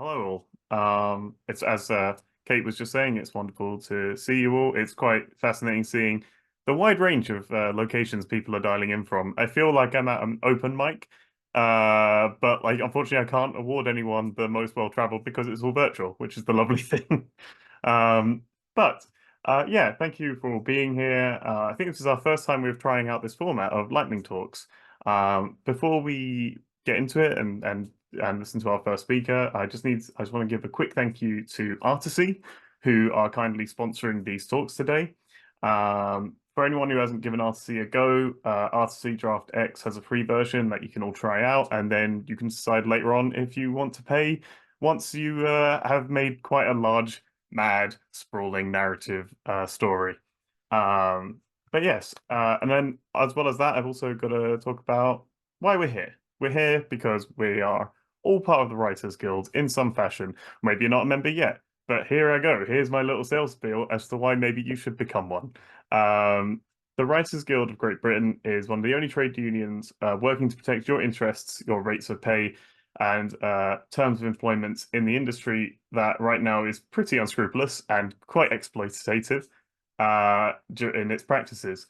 Hello all. It's as Kate was just saying, it's wonderful to see you all. It's quite fascinating seeing the wide range of locations people are dialing in from. I feel like I'm at an open mic, but like unfortunately I can't award anyone the most well-traveled because it's all virtual, which is the lovely thing. Um, but yeah, thank you for being here. I think this is our first time we're trying out this format of lightning talks. Before we get into it and listen to our first speaker, I just want to give a quick thank you to Aryitey, who are kindly sponsoring these talks today. For anyone who hasn't given Aryitey a go, Aryitey Draft X has a free version that you can all try out, and then you can decide later on if you want to pay once you have made quite a large, mad, sprawling narrative story. But yes, and then as well as that, I've also got to talk about why we're here. We're here because we are all part of the Writers Guild in some fashion. Maybe you're not a member yet, but here I go. Here's my little sales spiel as to why maybe you should become one. Um, the Writers Guild of Great Britain is one of the only trade unions working to protect your interests, your rates of pay, and terms of employment in the industry that right now is pretty unscrupulous and quite exploitative in its practices.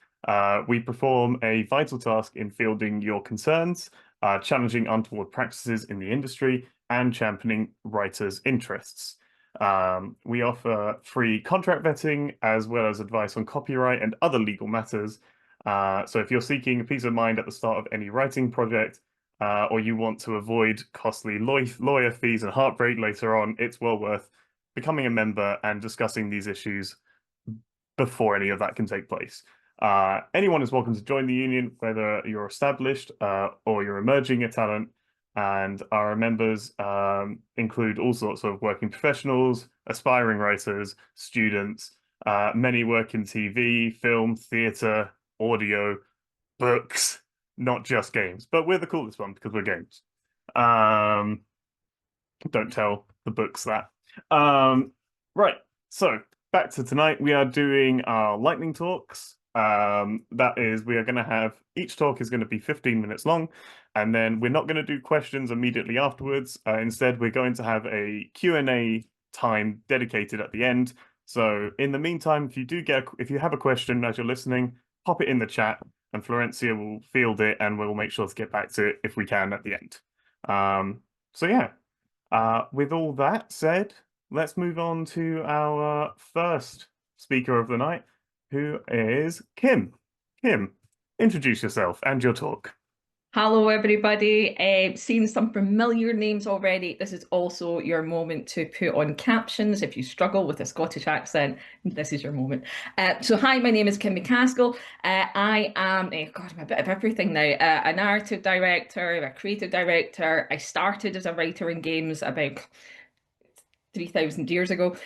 We perform a vital task in fielding your concerns, challenging untoward practices in the industry, and championing writers' interests. We offer free contract vetting as well as advice on copyright and other legal matters. So if you're seeking peace of mind at the start of any writing project, or you want to avoid costly lawyer fees and heartbreak later on, it's well worth becoming a member and discussing these issues before any of that can take place. Anyone is welcome to join the union, whether you're established or you're emerging a talent. And our members include all sorts of working professionals, aspiring writers, students, many work in TV, film, theatre, audio, books, not just games. But we're the coolest one because we're games. Don't tell the books that. Right, so back to tonight. We are doing our lightning talks. That is, we are going to have each talk is going to be 15 minutes long, and then we're not going to do questions immediately afterwards. Instead, we're going to have a Q&A time dedicated at the end. So in the meantime, if you have a question as you're listening, pop it in the chat, and Florencia will field it, and we'll make sure to get back to it if we can at the end. So yeah. With all that said, let's move on to our first speaker of the night, who is Kim. Kim, introduce yourself and your talk. Hello, everybody. Seen some familiar names already. This is also your moment to put on captions. If you struggle with a Scottish accent, this is your moment. Hi, my name is Kim MacAskill. I am, God, I'm a bit of everything now. A narrative director, a creative director. I started as a writer in games about 3,000 years ago,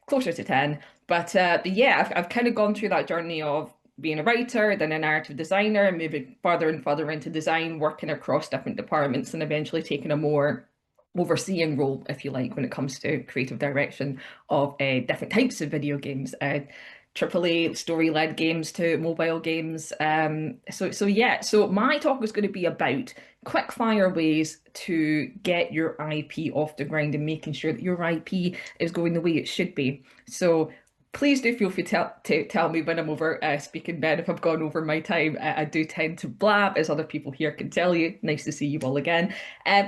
closer to 10. But yeah, I've kind of gone through that journey of being a writer, then a narrative designer, and moving further and further into design, working across different departments, and eventually taking a more overseeing role, if you like, when it comes to creative direction of different types of video games. AAA story-led games to mobile games. So yeah, so my talk is going to be about quick fire ways to get your IP off the ground and making sure that your IP is going the way it should be. So please do feel free to tell me when I'm over speaking, Ben, if I've gone over my time. I do tend to blab, as other people here can tell you. Nice to see you all again.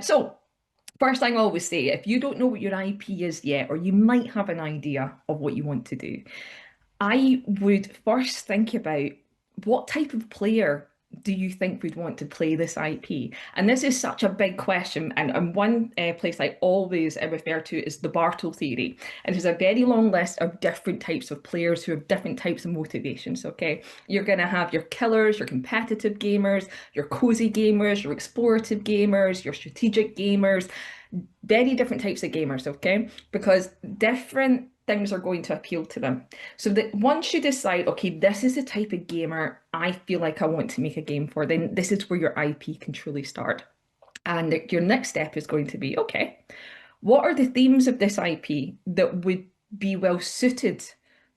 So first thing I always say, if you don't know what your IP is yet, or you might have an idea of what you want to do, I would first think about what type of player do you think would want to play this IP? And this is such a big question. And one place I always refer to is the Bartle theory. And there's a very long list of different types of players who have different types of motivations. Okay, you're going to have your killers, your competitive gamers, your cozy gamers, your explorative gamers, your strategic gamers, very different types of gamers. Okay, because different things are going to appeal to them. So that once you decide, okay, this is the type of gamer I feel like I want to make a game for, then this is where your IP can truly start. And your next step is going to be, okay, what are the themes of this IP that would be well suited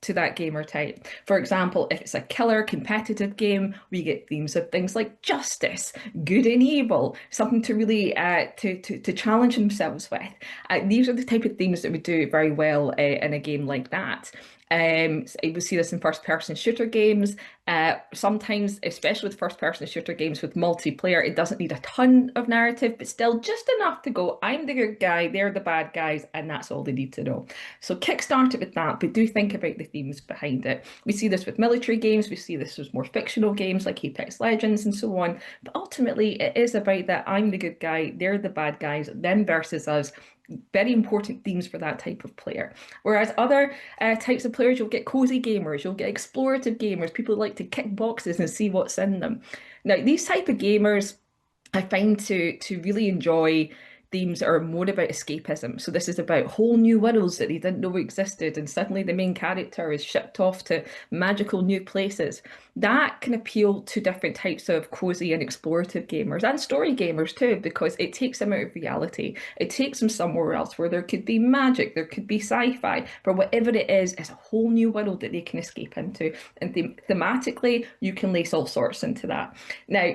to that gamer type. For example, if it's a killer competitive game, we get themes of things like justice, good and evil, something to really to challenge themselves with. These are the type of themes that would do very well in a game like that. We see this in first-person shooter games. Sometimes, especially with first-person shooter games with multiplayer, it doesn't need a ton of narrative, but still just enough to go, I'm the good guy, they're the bad guys, and that's all they need to know. So kickstart it with that, but do think about the themes behind it. We see this with military games, we see this with more fictional games like Apex Legends and so on, but ultimately it is about that I'm the good guy, they're the bad guys, them versus us. Very important themes for that type of player. Whereas other types of players, you'll get cozy gamers, you'll get explorative gamers, people who like to kick boxes and see what's in them. Now, these type of gamers, I find to really enjoy themes that are more about escapism. So this is about whole new worlds that they didn't know existed, and suddenly the main character is shipped off to magical new places. That can appeal to different types of cozy and explorative gamers and story gamers too, because it takes them out of reality. It takes them somewhere else where there could be magic, there could be sci-fi, but whatever it is, it's a whole new world that they can escape into. And thematically, you can lace all sorts into that. Now,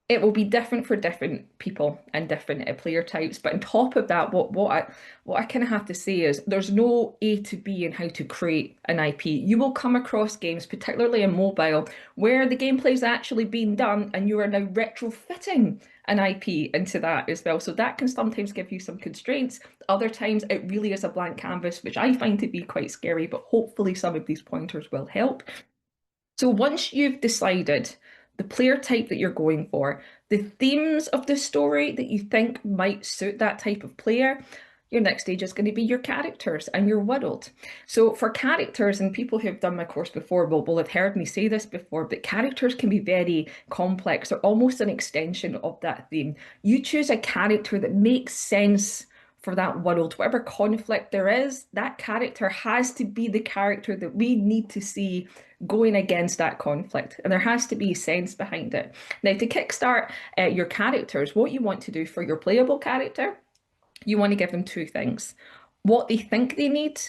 it will be different for different people and different player types. But on top of that, what I kind of have to say is there's no A to B in how to create an IP. You will come across games, particularly in mobile, where the gameplay is actually being done and you are now retrofitting an IP into that as well. So that can sometimes give you some constraints. Other times it really is a blank canvas, which I find to be quite scary, but hopefully some of these pointers will help. So once you've decided the player type that you're going for, the themes of the story that you think might suit that type of player, your next stage is going to be your characters and your world. So for characters, and people who have done my course before will have heard me say this before, but characters can be very complex. They're almost an extension of that theme. You choose a character that makes sense for that world, whatever conflict there is, that character has to be the character that we need to see going against that conflict, and there has to be sense behind it. Now, to kickstart your characters, what you want to do for your playable character, you want to give them two things: what they think they need,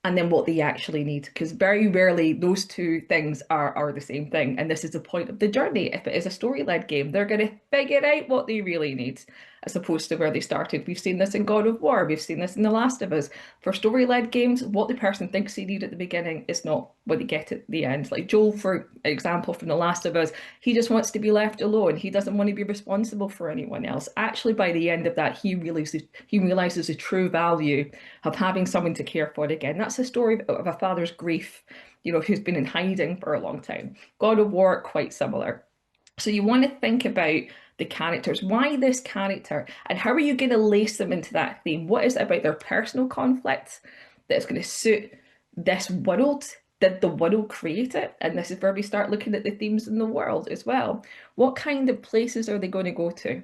and then what they actually need, because very rarely those two things are the same thing. And this is the point of the journey. If it is a story-led game, they're going to figure out what they really need, as opposed to where they started. We've seen this in God of War, we've seen this in The Last of Us. For story-led games, what the person thinks they need at the beginning is not what they get at the end. Like Joel, for example, from The Last of Us, he just wants to be left alone. He doesn't want to be responsible for anyone else. Actually, by the end of that, he realizes the true value of having someone to care for again. That's a story of a father's grief, who's been in hiding for a long time. God of War, quite similar. So you want to think about the characters. Why this character? And how are you going to lace them into that theme? What is it about their personal conflict that's going to suit this world? Did the world create it? And this is where we start looking at the themes in the world as well. What kind of places are they going to go to?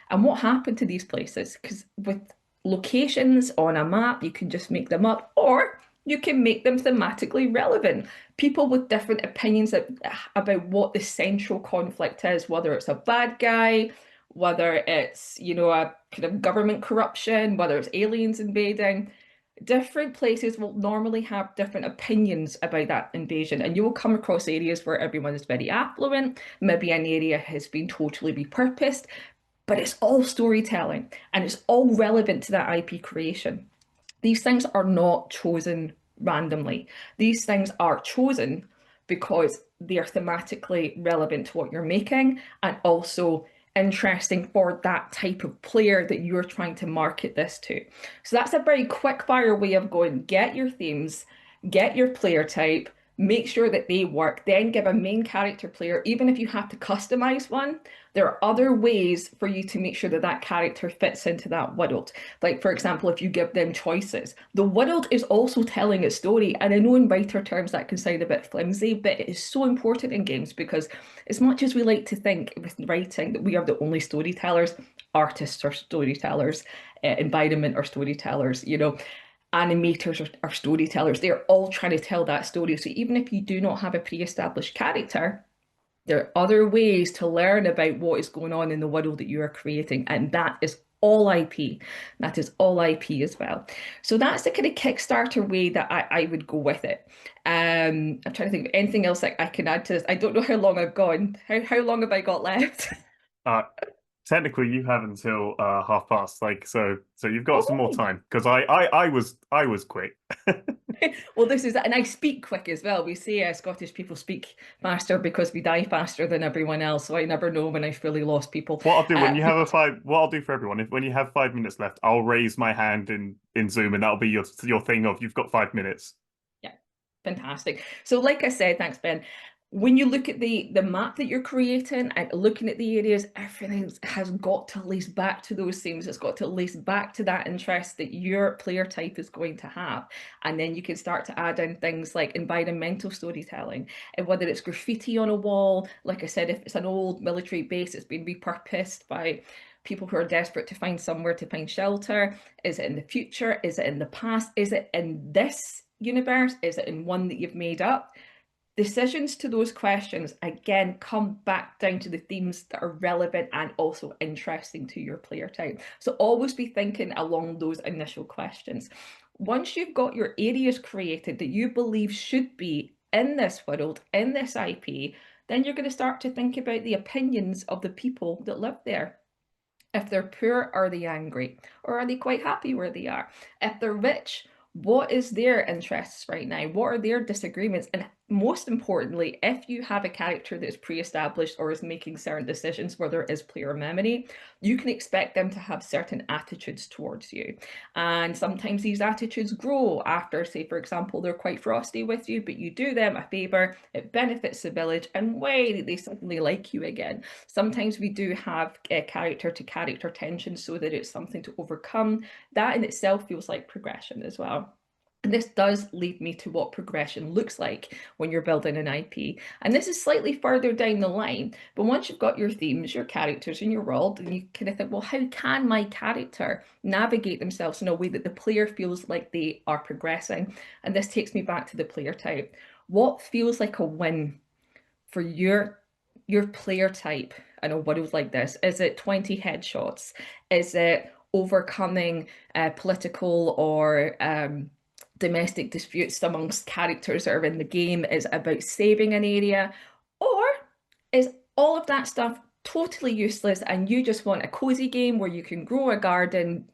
And what happened to these places? Because with locations on a map, you can just make them up, or you can make them thematically relevant. People with different opinions about what the central conflict is, whether it's a bad guy, whether it's, a kind of government corruption, whether it's aliens invading. Different places will normally have different opinions about that invasion, and you will come across areas where everyone is very affluent. Maybe an area has been totally repurposed, but it's all storytelling and it's all relevant to that IP creation. These things are not chosen randomly. These things are chosen because they are thematically relevant to what you're making, and also interesting for that type of player that you're trying to market this to. So that's a very quick fire way of going: get your themes, get your player type, make sure that they work, then give a main character player. Even if you have to customize one, there are other ways for you to make sure that that character fits into that world. Like, for example, if you give them choices, the world is also telling a story. And I know in writer terms that can sound a bit flimsy, but it is so important in games, because as much as we like to think with writing that we are the only storytellers, artists are storytellers, environment are storytellers, animators are storytellers. They're all trying to tell that story. So even if you do not have a pre-established character, there are other ways to learn about what is going on in the world that you are creating. And that is all IP. That is all IP as well. So that's the kind of Kickstarter way that I would go with it. I'm trying to think of anything else I can add to this. I don't know how long I've gone. How long have I got left? Uh, Technically, you have until 1/2 past. Like, so you've got some more Oh, time because I was quick. well, this is, and I speak quick as well. We say Scottish people speak faster because we die faster than everyone else. So I never know when I've fully lost people. What I'll do when you have But what I'll do for everyone, if when you have 5 minutes left, I'll raise my hand in Zoom, and that'll be your thing of you've got 5 minutes. yeah, fantastic. So, like I said, thanks, Ben. When you look at the map that you're creating and looking at the areas, everything has got to lace back to those themes. It's got to lace back to that interest that your player type is going to have. And then you can start to add in things like environmental storytelling, and whether it's graffiti on a wall, like I said, if it's an old military base, it's been repurposed by people who are desperate to find somewhere to find shelter. Is it in the future? Is it in the past? Is it in this universe? Is it in one that you've made up? Decisions to those questions again come back down to the themes that are relevant and also interesting to your player type. So always be thinking along those initial questions. Once you've got your areas created that you believe should be in this world, in this IP, then you're going to start to think about the opinions of the people that live there. If they're poor, are they angry? Or are they quite happy where they are? If they're rich, what is their interests right now? What are their disagreements? And most importantly, if you have a character that's pre-established or is making certain decisions where there is player memory, you can expect them to have certain attitudes towards you. And sometimes these attitudes grow after, say, for example, they're quite frosty with you, but you do them a favour, it benefits the village, and way they suddenly like you again. Sometimes we do have character to character tension so that it's something to overcome. That in itself feels like progression as well. And this does lead me to what progression looks like when you're building an IP. And this is slightly further down the line. But once you've got your themes, your characters, and your world, and you kind of think, well, how can my character navigate themselves in a way that the player feels like they are progressing? And this takes me back to the player type. What feels like a win for your player type in a world like this? Is it 20 headshots? Is it overcoming political or domestic disputes amongst characters that are in the game? Is it about saving an area? Or is all of that stuff totally useless and you just want a cozy game where you can grow a garden,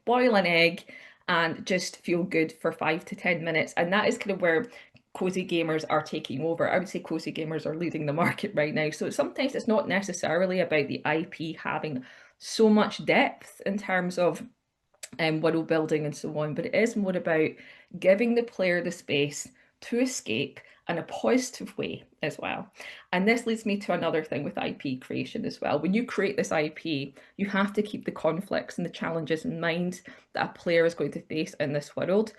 boil an egg and just feel good for 5 to 10 minutes? And that is kind of where cozy gamers are taking over. I would say cozy gamers are leading the market right now. So sometimes it's not necessarily about the IP having so much depth in terms of world building and so on, but it is more about giving the player the space to escape in a positive way as well. And this leads me to another thing with IP creation as well. When you create this IP, you have to keep the conflicts and the challenges in mind that a player is going to face in this world.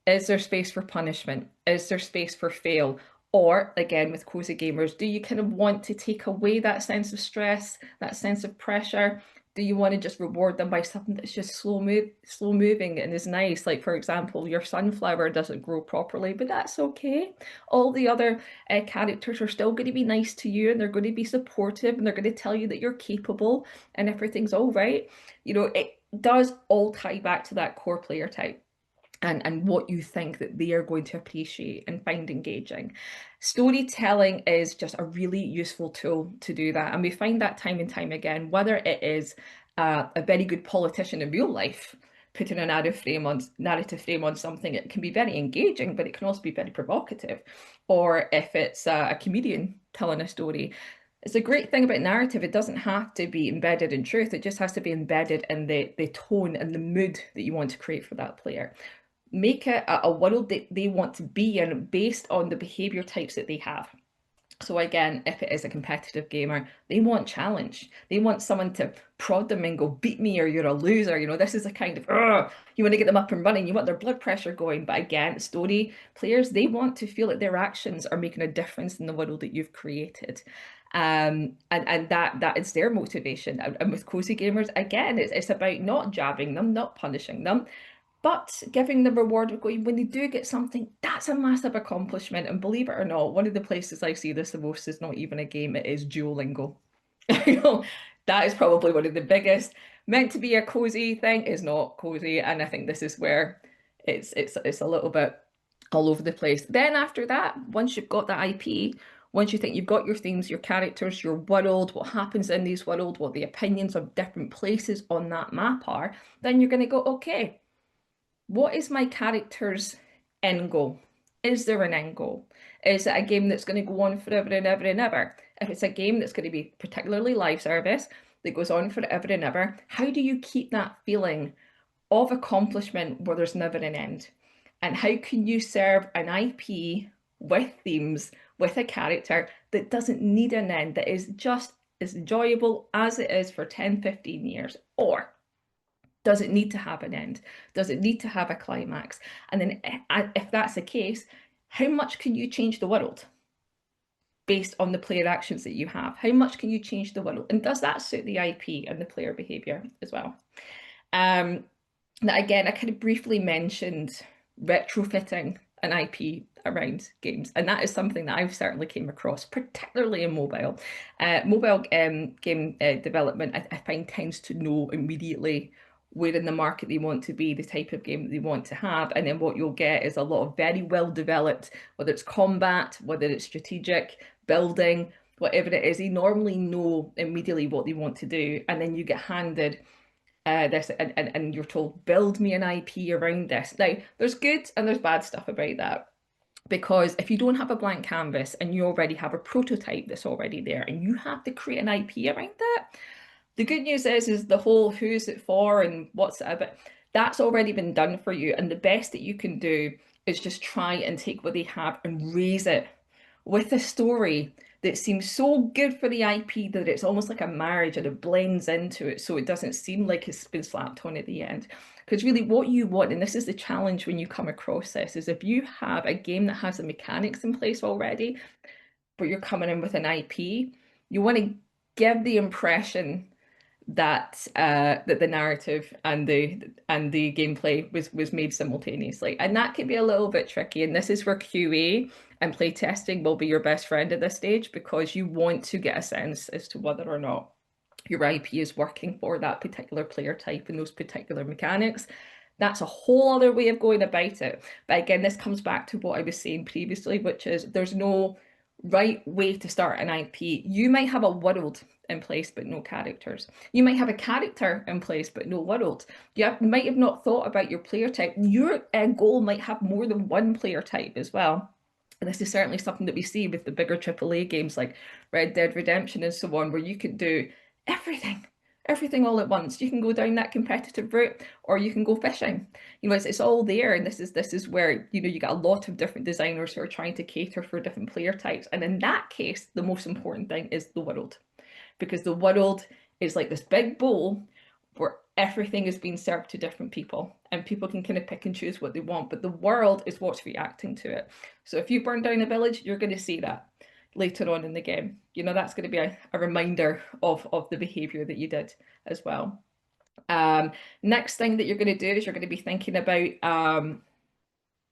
Is there space for punishment? Is there space for fail? Or again, with cozy gamers, do you kind of want to take away that sense of stress, that sense of pressure? Do you want to just reward them by something that's just slow moving and is nice? Like, for example, your sunflower doesn't grow properly, but that's okay. All the other characters are still going to be nice to you, and they're going to be supportive, and they're going to tell you that you're capable and everything's all right. It does all tie back to that core player type. And what you think that they are going to appreciate and find engaging. Storytelling is just a really useful tool to do that. And we find that time and time again, whether it is a very good politician in real life, putting a narrative frame on something, it can be very engaging, but it can also be very provocative. Or if it's a comedian telling a story, it's a great thing about narrative. It doesn't have to be embedded in truth. It just has to be embedded in the tone and the mood that you want to create for that player. Make it a world that they want to be in based on the behavior types that they have. So again, if it is a competitive gamer, they want challenge. They want someone to prod them and go, beat me or you're a loser. This is a kind of, you want to get them up and running. You want their blood pressure going. But again, story players, they want to feel that their actions are making a difference in the world that you've created. And that is their motivation. And with cozy gamers, again, it's about not jabbing them, not punishing them, but giving the reward of going, when they do get something, that's a massive accomplishment. And believe it or not, one of the places I see this the most is not even a game, it is Duolingo. That is probably one of the biggest. Meant to be a cozy thing is not cozy, and I think this is where it's a little bit all over the place. Then after that, once you've got that IP, once you think you've got your themes, your characters, your world, what happens in these world, what the opinions of different places on that map are, then you're going to go, okay, what is my character's end goal? Is there an end goal? Is it a game that's going to go on forever and ever and ever? If it's a game that's going to be particularly live service that goes on forever and ever, how do you keep that feeling of accomplishment where there's never an end? And how can you serve an IP with themes, with a character that doesn't need an end, that is just as enjoyable as it is for 10, 15 years? Or does it need to have an end? Does it need to have a climax? And then if that's the case, how much can you change the world based on the player actions that you have? How much can you change the world? And does that suit the IP and the player behavior as well? Now, again, I kind of briefly mentioned retrofitting an IP around games, and that is something that I've certainly came across, particularly in mobile. Mobile game development, I find, tends to know immediately where in the market they want to be, the type of game that they want to have, and then what you'll get is a lot of very well developed, whether it's combat, whether it's strategic, building, whatever it is, they normally know immediately what they want to do, and then you get handed this and you're told, build me an IP around this. Now, there's good and there's bad stuff about that. Because if you don't have a blank canvas and you already have a prototype that's already there and you have to create an IP around that, the good news is the whole who's it for and what's it about, that's already been done for you. And the best that you can do is just try and take what they have and raise it with a story that seems so good for the IP that it's almost like a marriage and it blends into it so it doesn't seem like it's been slapped on at the end. Because really what you want, and this is the challenge when you come across this, is if you have a game that has the mechanics in place already, but you're coming in with an IP, you want to give the impression that that the narrative and the gameplay was made simultaneously, and that can be a little bit tricky. And this is where QA and playtesting will be your best friend at this stage, because you want to get a sense as to whether or not your IP is working for that particular player type and those particular mechanics. That's a whole other way of going about it. But again, this comes back to what I was saying previously, which is there's no right way to start an IP. You might have a world in place but no characters. You might have a character in place but no world. You might have not thought about your player type. Your goal might have more than one player type as well. And this is certainly something that we see with the bigger AAA games like Red Dead Redemption and so on, where you can do everything all at once. You can go down that competitive route, or you can go fishing. You know, it's all there, and this is where, you know, you got a lot of different designers who are trying to cater for different player types. And in that case, the most important thing is the world, because the world is like this big bowl where everything is being served to different people, and people can kind of pick and choose what they want, but the world is what's reacting to it. So if you burn down a village, you're going to see that later on in the game. You know, that's going to be a reminder of the behavior that you did as well. Next thing that you're going to do is you're going to be thinking about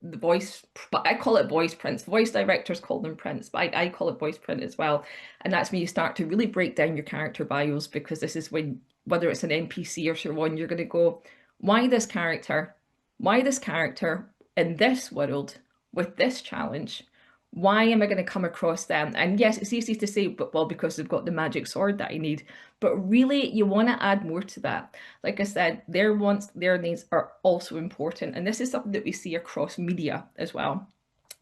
the voice, but I call it voice prints. Voice directors call them prints, but I call it voice print as well. And that's when you start to really break down your character bios, because this is when, whether it's an NPC or so on, you're going to go, why this character? Why this character in this world with this challenge? Why am I going to come across them? And yes, it's easy to say, but well, because they've got the magic sword that I need. But really, you want to add more to that. Like I said, their wants, their needs are also important. And this is something that we see across media as well.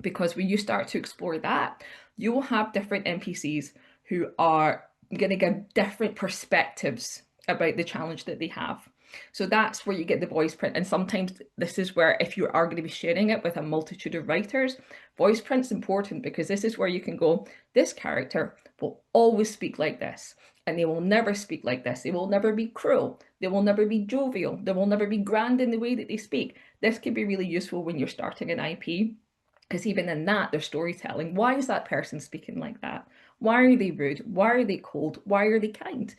Because when you start to explore that, you will have different NPCs who are going to give different perspectives about the challenge that they have. So that's where you get the voice print. And sometimes this is where, if you are going to be sharing it with a multitude of writers, voice print's important, because this is where you can go, this character will always speak like this, and they will never speak like this. They will never be cruel. They will never be jovial. They will never be grand in the way that they speak. This can be really useful when you're starting an IP, because even in that, there's storytelling. Why is that person speaking like that? Why are they rude? Why are they cold? Why are they kind?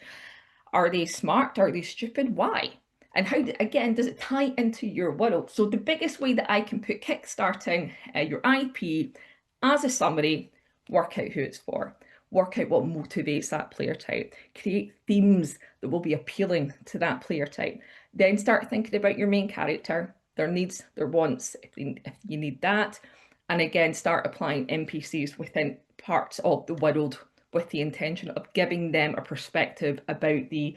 Are they smart? Are they stupid? Why? And how, again, does it tie into your world? So the biggest way that I can put kickstarting your IP as a summary, work out who it's for. work out what motivates that player type, create themes that will be appealing to that player type. Then start thinking about your main character, their needs, their wants, if you need that. And again, start applying NPCs within parts of the world with the intention of giving them a perspective about the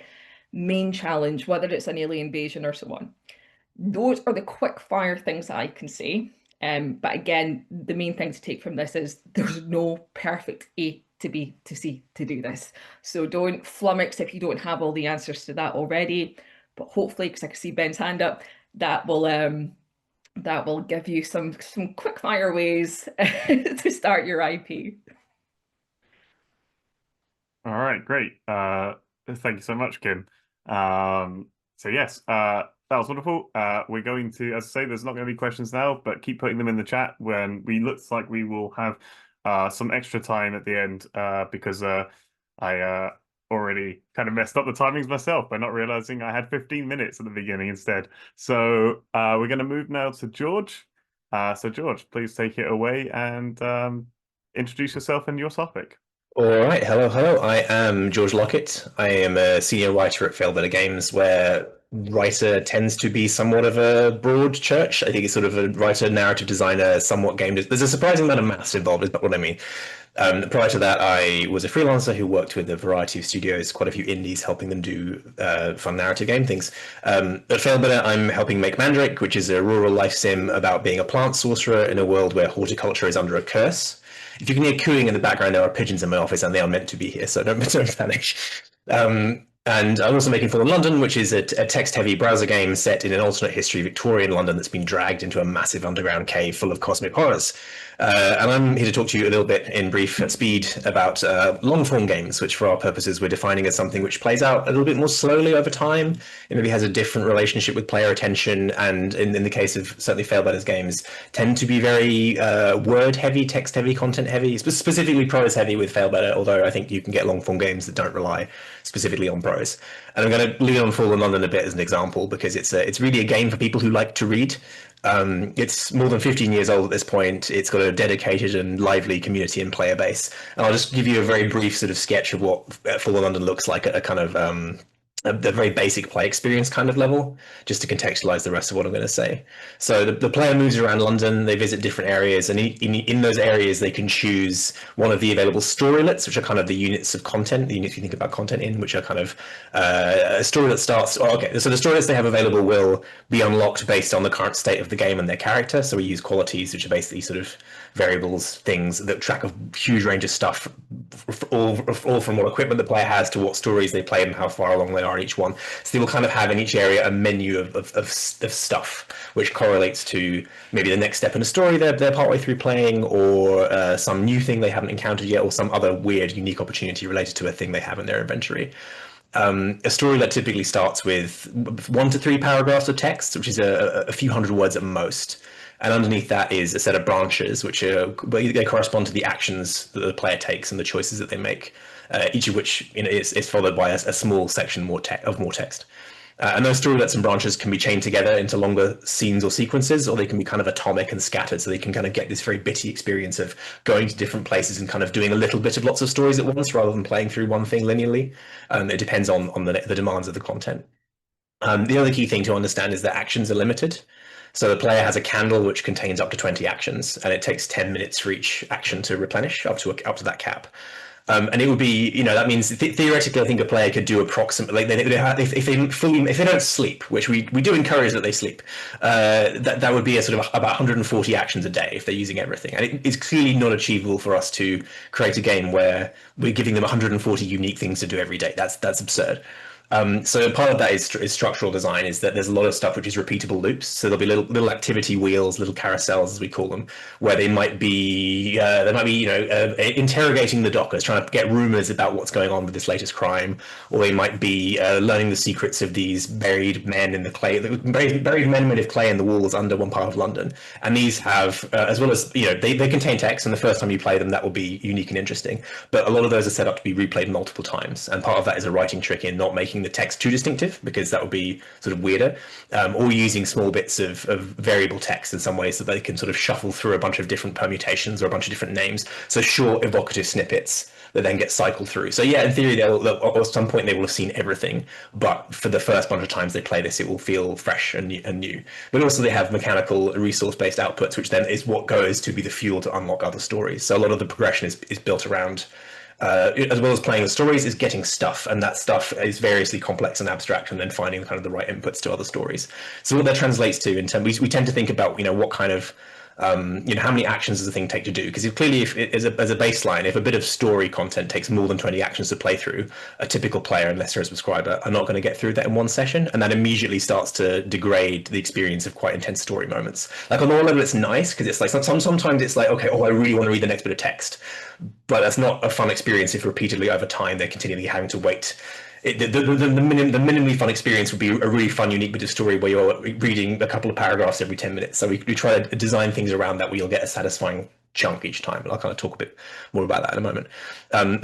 main challenge, whether it's an alien invasion or so on. Those are the quick fire things that I can say. But again, the main thing to take from this is there's no perfect A to B to C to do this. So don't flummox if you don't have all the answers to that already. But hopefully, because I can see Ben's hand up, that will give you some quick fire ways to start your IP. All right, great. Thank you so much, Kim. So yes, that was wonderful. We're going to, as I say, there's not going to be questions now, but keep putting them in the chat when we looks like we will have some extra time at the end because I already kind of messed up the timings myself by not realizing I had 15 minutes at the beginning instead. So we're going to move now to George. So George, please take it away and introduce yourself and your topic. All right, hello. I am George Lockett. I am a senior writer at Fail Better Games, where writer tends to be somewhat of a broad church. I think it's sort of a writer, narrative designer, somewhat game. There's a surprising amount of maths involved, is what I mean. Prior to that, I was a freelancer who worked with a variety of studios, quite a few indies, helping them do fun narrative game things. At Fail Better, I'm helping make Mandrake, which is a rural life sim about being a plant sorcerer in a world where horticulture is under a curse. If you can hear cooing in the background, there are pigeons in my office, and they are meant to be here, so don't panic. And I'm also making Fallen London, which is a text-heavy browser game set in an alternate history Victorian London that's been dragged into a massive underground cave full of cosmic horrors. And I'm here to talk to you a little bit in brief speed about long-form games, which for our purposes we're defining as something which plays out a little bit more slowly over time. It maybe has a different relationship with player attention, and in the case of certainly Fail Better's games, tend to be very word-heavy, text-heavy, content-heavy, specifically prose-heavy with Fail Better, although I think you can get long-form games that don't rely specifically on prose. And I'm going to lean on Fallen London a bit as an example, because it's really a game for people who like to read. It's more than 15 years old at this point. It's got a dedicated and lively community and player base. And I'll just give you a very brief sort of sketch of what Fallen London looks like at a kind of a very basic play experience kind of level, just to contextualize the rest of what I'm going to say. So the player moves around London, they visit different areas, and in those areas they can choose one of the available storylets, which are kind of the units of content, the units you think about content in, which are kind of a story that starts, okay, so the storylets they have available will be unlocked based on the current state of the game and their character. So we use qualities, which are basically sort of variables, things that track a huge range of stuff, all from what equipment the player has to what stories they play and how far along they are in each one. So they will kind of have in each area a menu of stuff, which correlates to maybe the next step in a story they're partway through playing, or some new thing they haven't encountered yet, or some other weird, unique opportunity related to a thing they have in their inventory. A story that typically starts with 1 to 3 paragraphs of text, which is a few hundred words at most. And underneath that is a set of branches, which they correspond to the actions that the player takes and the choices that they make, each of which is followed by a small section of more text. And those storylets and branches can be chained together into longer scenes or sequences, or they can be kind of atomic and scattered, so they can kind of get this very bitty experience of going to different places and kind of doing a little bit of lots of stories at once rather than playing through one thing linearly. It depends on the demands of the content. The other key thing to understand is that actions are limited. So the player has a candle which contains up to 20 actions, and it takes 10 minutes for each action to replenish up to that cap. And it would be, that means theoretically, I think a player could do approximately, if they don't sleep, which we do encourage that they sleep, that would be a sort of about 140 actions a day if they're using everything. And it's clearly not achievable for us to create a game where we're giving them 140 unique things to do every day. That's absurd. So part of that is structural design, is that there's a lot of stuff which is repeatable loops. So there'll be little activity wheels, little carousels as we call them, where they might be interrogating the dockers, trying to get rumors about what's going on with this latest crime, or they might be learning the secrets of these buried men in the clay, buried men made of clay in the walls under one part of London. And these have, as well as they contain text, and the first time you play them, that will be unique and interesting. But a lot of those are set up to be replayed multiple times, and part of that is a writing trick in not making the text too distinctive, because that would be sort of weirder, or using small bits of variable text in some ways so they can sort of shuffle through a bunch of different permutations or a bunch of different names. So short evocative snippets that then get cycled through. So yeah, in theory, they'll at some point they will have seen everything, but for the first bunch of times they play this, it will feel fresh and new. But also they have mechanical resource-based outputs, which then is what goes to be the fuel to unlock other stories. So a lot of the progression is built around, as well as playing the stories, is getting stuff, and that stuff is variously complex and abstract, and then finding kind of the right inputs to other stories. So what that translates to in terms, we tend to think about, what kind of how many actions does a thing take to do? Because clearly, if as a baseline, if a bit of story content takes more than 20 actions to play through, a typical player, unless they're a subscriber, are not going to get through that in one session, and that immediately starts to degrade the experience of quite intense story moments. Like on the one level, it's nice because it's like sometimes it's like, okay, I really want to read the next bit of text, but that's not a fun experience if repeatedly over time they're continually having to wait. The minimally fun experience would be a really fun, unique bit of story where you're reading a couple of paragraphs every 10 minutes. So we try to design things around that where you'll get a satisfying chunk each time. But I'll kind of talk a bit more about that in a moment.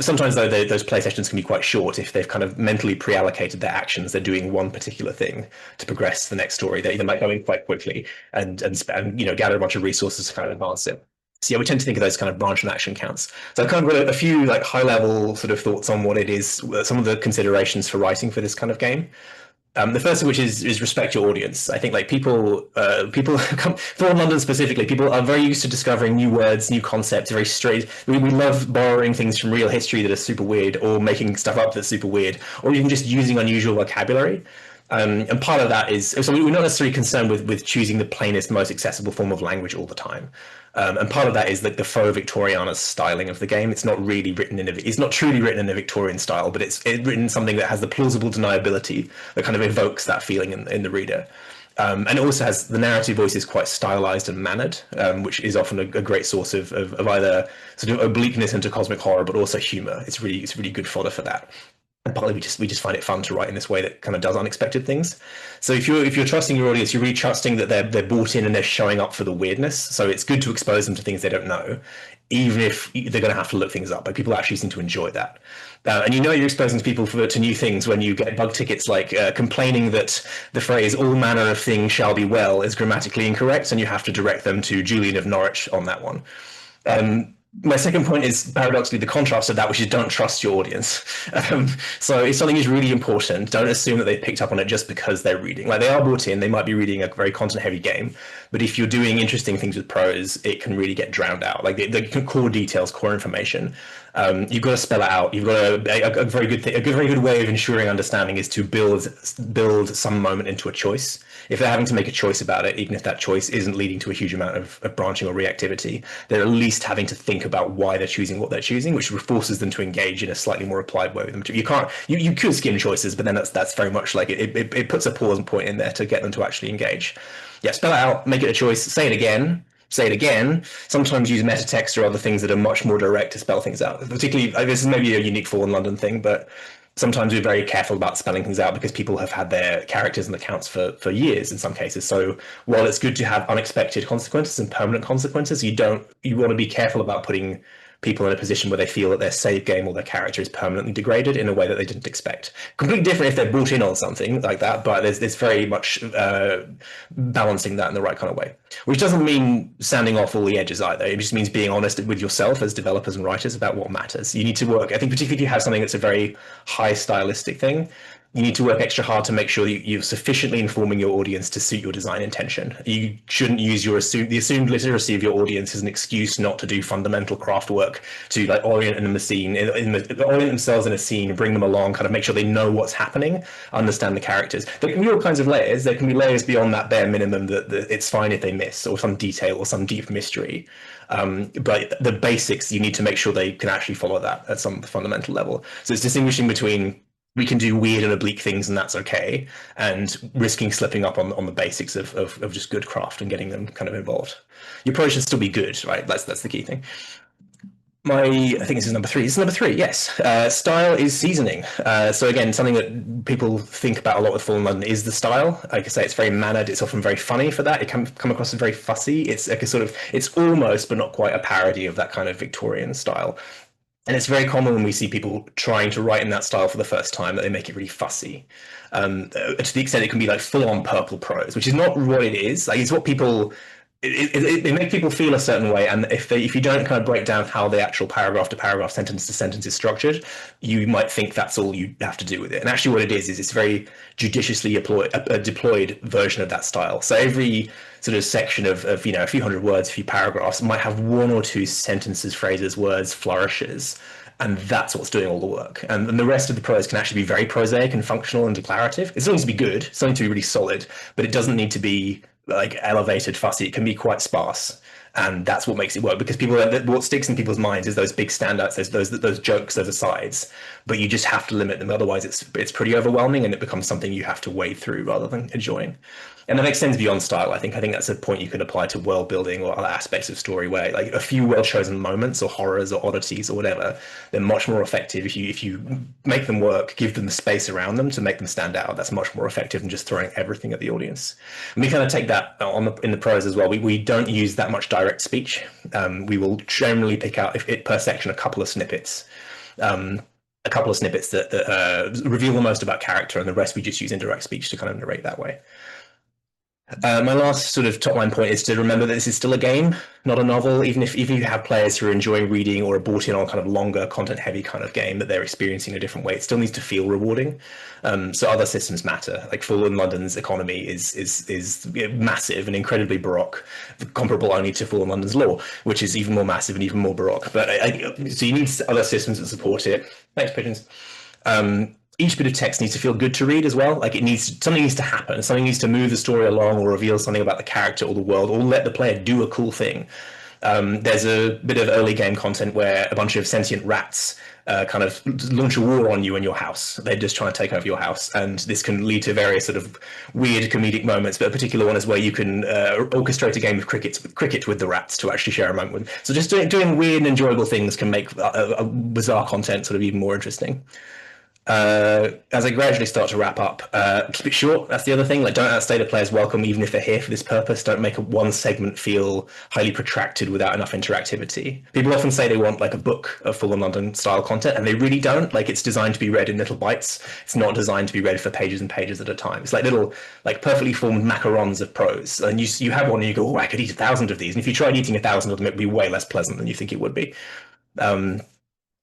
Sometimes, though, those play sessions can be quite short. If they've kind of mentally pre-allocated their actions, they're doing one particular thing to progress the next story. They might go in quite quickly and gather a bunch of resources to kind of advance it. So yeah, we tend to think of those kind of branch and action counts. So I've kind of got a few like high level sort of thoughts on what it is, some of the considerations for writing for this kind of game. The first of which is respect your audience. I think like people for London specifically, people are very used to discovering new words, new concepts, very straight. We love borrowing things from real history that are super weird, or making stuff up that's super weird, or even just using unusual vocabulary. And part of that is, so we're not necessarily concerned with choosing the plainest, most accessible form of language all the time. And part of that is like the faux Victoriana styling of the game. It's not really written it's not truly written in a Victorian style, but it's written something that has the plausible deniability that kind of evokes that feeling in the reader. And it also has the narrative voice is quite stylized and mannered, which is often a great source of either sort of obliqueness into cosmic horror, but also humor. It's really good fodder for that. And partly we just find it fun to write in this way that kind of does unexpected things. So if you're trusting your audience, you're really trusting that they're bought in and they're showing up for the weirdness. So it's good to expose them to things they don't know, even if they're going to have to look things up. But people actually seem to enjoy that. And you're exposing people to new things when you get bug tickets like complaining that the phrase "all manner of things shall be well" is grammatically incorrect, and you have to direct them to Julian of Norwich on that one. My second point is paradoxically the contrast of that, which is don't trust your audience. So if something is really important, don't assume that they've picked up on it just because they're reading. Like they are brought in, they might be reading a very content-heavy game, but if you're doing interesting things with prose, it can really get drowned out. Like the core details, core information, you've got to spell it out. You've got a very good thing. A very good way of ensuring understanding is to build some moment into a choice. If they're having to make a choice about it, even if that choice isn't leading to a huge amount of branching or reactivity, they're at least having to think about why they're choosing what they're choosing, which forces them to engage in a slightly more applied way with them. You could skim choices, but then that's very much like it puts a pause and point in there to get them to actually engage. Yeah, spell it out, make it a choice, say it again. Sometimes use meta text or other things that are much more direct to spell things out. Particularly, this is maybe a unique Fallen London thing, but sometimes we're very careful about spelling things out because people have had their characters and accounts for years in some cases. So while it's good to have unexpected consequences and permanent consequences, you want to be careful about putting people in a position where they feel that their save game or their character is permanently degraded in a way that they didn't expect. Completely different if they're brought in on something like that, but there's very much balancing that in the right kind of way. Which doesn't mean sanding off all the edges either. It just means being honest with yourself as developers and writers about what matters. You need to work, I think particularly if you have something that's a very high stylistic thing, you need to work extra hard to make sure that you're sufficiently informing your audience to suit your design intention. You shouldn't use the assumed literacy of your audience as an excuse not to do fundamental craft work, to like orient themselves in a scene, bring them along, kind of make sure they know what's happening, understand the characters. There can be all kinds of layers. There can be layers beyond that bare minimum that it's fine if they miss, or some detail or some deep mystery. But the basics, you need to make sure they can actually follow that at some fundamental level. So it's distinguishing between we can do weird and oblique things and that's okay, and risking slipping up on the basics of just good craft and getting them kind of involved. Your approach should still be good, right? That's the key thing. I think this is number 3. This is number 3, yes. Style is seasoning. So again, something that people think about a lot with Fallen London is the style. Like I say, it's very mannered. It's often very funny for that. It can come across as very fussy. It's like it's almost, but not quite, a parody of that kind of Victorian style. And it's very common when we see people trying to write in that style for the first time that they make it really fussy. To the extent it can be like full-on purple prose, which is not what it is. Like it's what people It makes people feel a certain way, and if you don't kind of break down how the actual paragraph to paragraph, sentence to sentence is structured, you might think that's all you have to do with it. And actually, what it is it's very judiciously deployed version of that style. So every sort of section of a few hundred words, a few paragraphs might have one or two sentences, phrases, words, flourishes. And that's what's doing all the work. And the rest of the prose can actually be very prosaic and functional and declarative. It still needs to be good, it still needs to be really solid, but it doesn't need to be like elevated, fussy. It can be quite sparse, and that's what makes it work. Because what sticks in people's minds is those big standouts, those jokes, those asides. But you just have to limit them, otherwise it's pretty overwhelming, and it becomes something you have to wade through rather than enjoying. And that extends beyond style. I think that's a point you could apply to world building or other aspects of story, where like a few well chosen moments or horrors or oddities or whatever, they're much more effective if you make them work, give them the space around them to make them stand out. That's much more effective than just throwing everything at the audience. And we kind of take that in the prose as well. We don't use that much direct speech. We will generally pick out per section a couple of snippets. A couple of snippets that reveal the most about character, and the rest we just use indirect speech to kind of narrate that way. My last sort of top line point is to remember that this is still a game, not a novel. Even if you have players who are enjoying reading or are bought in on kind of longer, content-heavy kind of game that they're experiencing in a different way, it still needs to feel rewarding. So other systems matter. Like Fallen London's economy is massive and incredibly baroque, comparable only to Fallen London's law, which is even more massive and even more baroque. But so you need other systems that support it. Thanks, Pigeons. Each bit of text needs to feel good to read as well. Like something needs to happen. Something needs to move the story along or reveal something about the character or the world or let the player do a cool thing. There's a bit of early game content where a bunch of sentient rats kind of launch a war on you and your house. They're just trying to take over your house. And this can lead to various sort of weird comedic moments. But a particular one is where you can orchestrate a game of cricket with the rats to actually share a moment with them. So just doing weird and enjoyable things can make bizarre content sort of even more interesting. As I gradually start to wrap up, keep it short. That's the other thing. Like, don't outstay the player's welcome, even if they're here for this purpose. Don't make one segment feel highly protracted without enough interactivity. People often say they want like a book of Fallen London style content, and they really don't. Like, it's designed to be read in little bites. It's not designed to be read for pages and pages at a time. It's like little, like perfectly formed macarons of prose. And you have one, and you go, "Oh, I could eat 1,000 of these." And if you tried eating 1,000 of them, it'd be way less pleasant than you think it would be.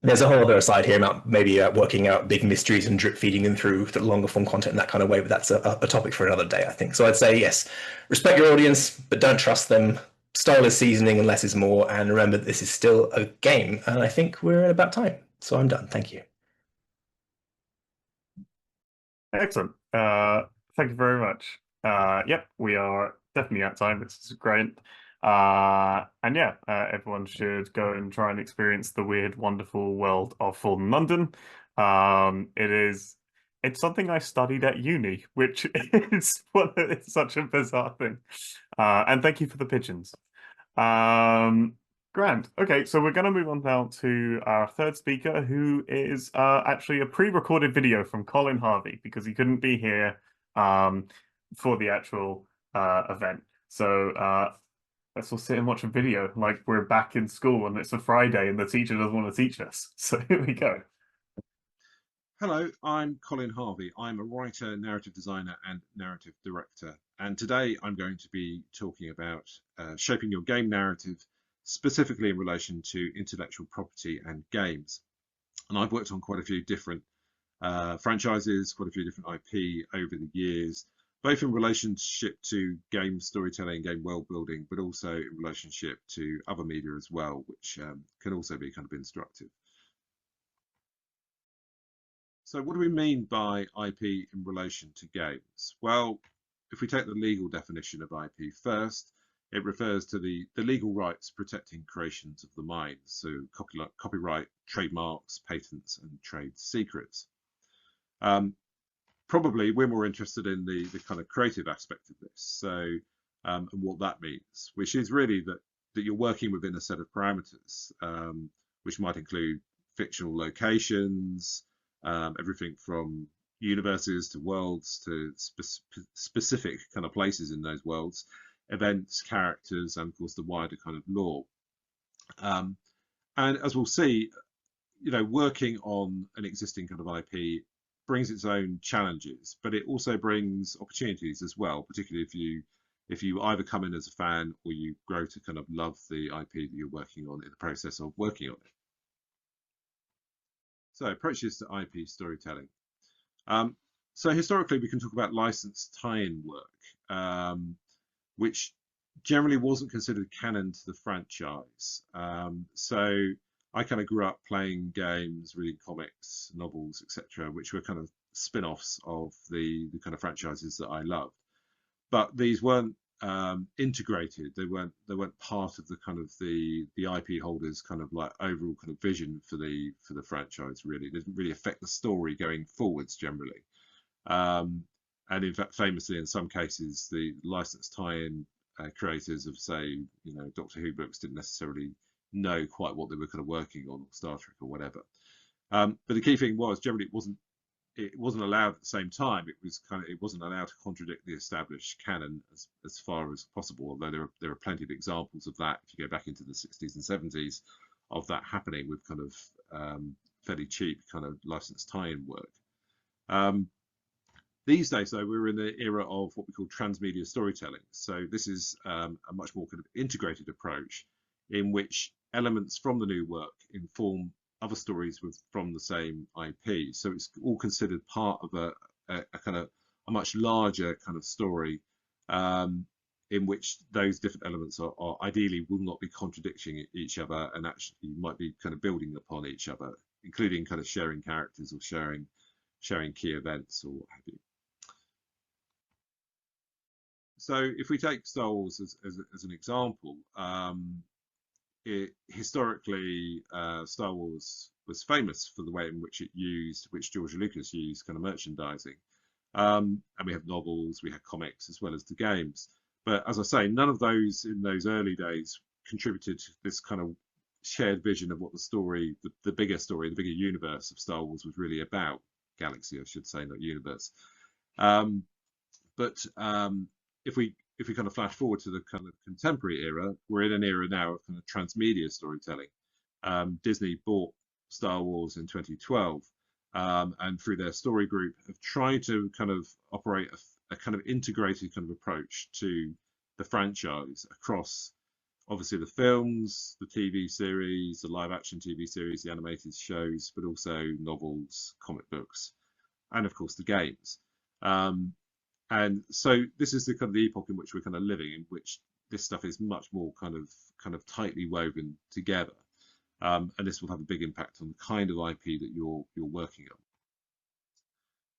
There's a whole other aside here about maybe working out big mysteries and drip feeding them through the longer form content in that kind of way, but that's a topic for another day, I think. So I'd say, yes, respect your audience, but don't trust them. Style is seasoning and less is more. And remember, this is still a game. And I think we're at about time. So I'm done. Thank you. Excellent. Thank you very much. Yep, we are definitely at time. This is great. And yeah, everyone should go and try and experience the weird, wonderful world of Fallen London. It's something I studied at uni, which is it's such a bizarre thing. And thank you for the pigeons. Grand. Okay, so we're going to move on now to our third speaker, who is actually a pre-recorded video from Colin Harvey, because he couldn't be here for the actual event. So let's all sit and watch a video like we're back in school and it's a Friday and the teacher doesn't want to teach us. So here we go. Hello, I'm Colin Harvey. I'm a writer, narrative designer and narrative director. And today I'm going to be talking about shaping your game narrative, specifically in relation to intellectual property and games. And I've worked on quite a few different franchises, quite a few different IP over the years, both in relationship to game storytelling, game world building, but also in relationship to other media as well, which can also be kind of instructive. So what do we mean by IP in relation to games? Well, if we take the legal definition of IP first, it refers to the legal rights protecting creations of the mind, so copyright, trademarks, patents, and trade secrets. Probably we're more interested in the kind of creative aspect of this, so and what that means, which is really that you're working within a set of parameters, which might include fictional locations, everything from universes to worlds to specific kind of places in those worlds, events, characters, and of course the wider kind of lore. And as we'll see, working on an existing kind of IP brings its own challenges, but it also brings opportunities as well, particularly if you if you either come in as a fan or you grow to kind of love the IP that you're working on in the process of working on it. So approaches to IP storytelling. So historically, we can talk about licensed tie-in work, which generally wasn't considered canon to the franchise. So I kind of grew up playing games, reading comics, novels, etc., which were kind of spin-offs of the kind of franchises that I loved. But these weren't integrated. They weren't part of the kind of the IP holders kind of like overall kind of vision for the franchise. Really, it didn't really affect the story going forwards generally. And in fact, famously, in some cases, the licensed tie-in creators of, say, Doctor Who books didn't necessarily know quite what they were kind of working on, or Star Trek or whatever. But the key thing was generally it wasn't allowed at the same time. It wasn't allowed to contradict the established canon as far as possible. Although there are plenty of examples of that if you go back into the 60s and 70s of that happening with kind of fairly cheap kind of licensed tie-in work. These days, though, we're in the era of what we call transmedia storytelling. So this is a much more kind of integrated approach in which elements from the new work inform other stories from the same IP. So it's all considered part of a kind of a much larger kind of story in which those different elements are ideally will not be contradicting each other and actually might be kind of building upon each other, including kind of sharing characters or sharing key events or what have you. So if we take Star Wars as an example, historically, Star Wars was famous for the way in which which George Lucas used kind of merchandising. And we have novels, we have comics, as well as the games. But as I say, none of those in those early days contributed to this kind of shared vision of what the story, the bigger story, the bigger universe of Star Wars was really about. Galaxy, I should say, not universe. But if we kind of flash forward to the kind of contemporary era, we're in an era now of kind of transmedia storytelling. Disney bought Star Wars in 2012, and through their story group have tried to kind of operate a kind of integrated kind of approach to the franchise across obviously the films, the TV series, the live action TV series, the animated shows, but also novels, comic books, and of course the games. And so this is the kind of the epoch in which we're kind of living, in which this stuff is much more kind of tightly woven together, and this will have a big impact on the kind of IP that you're working on.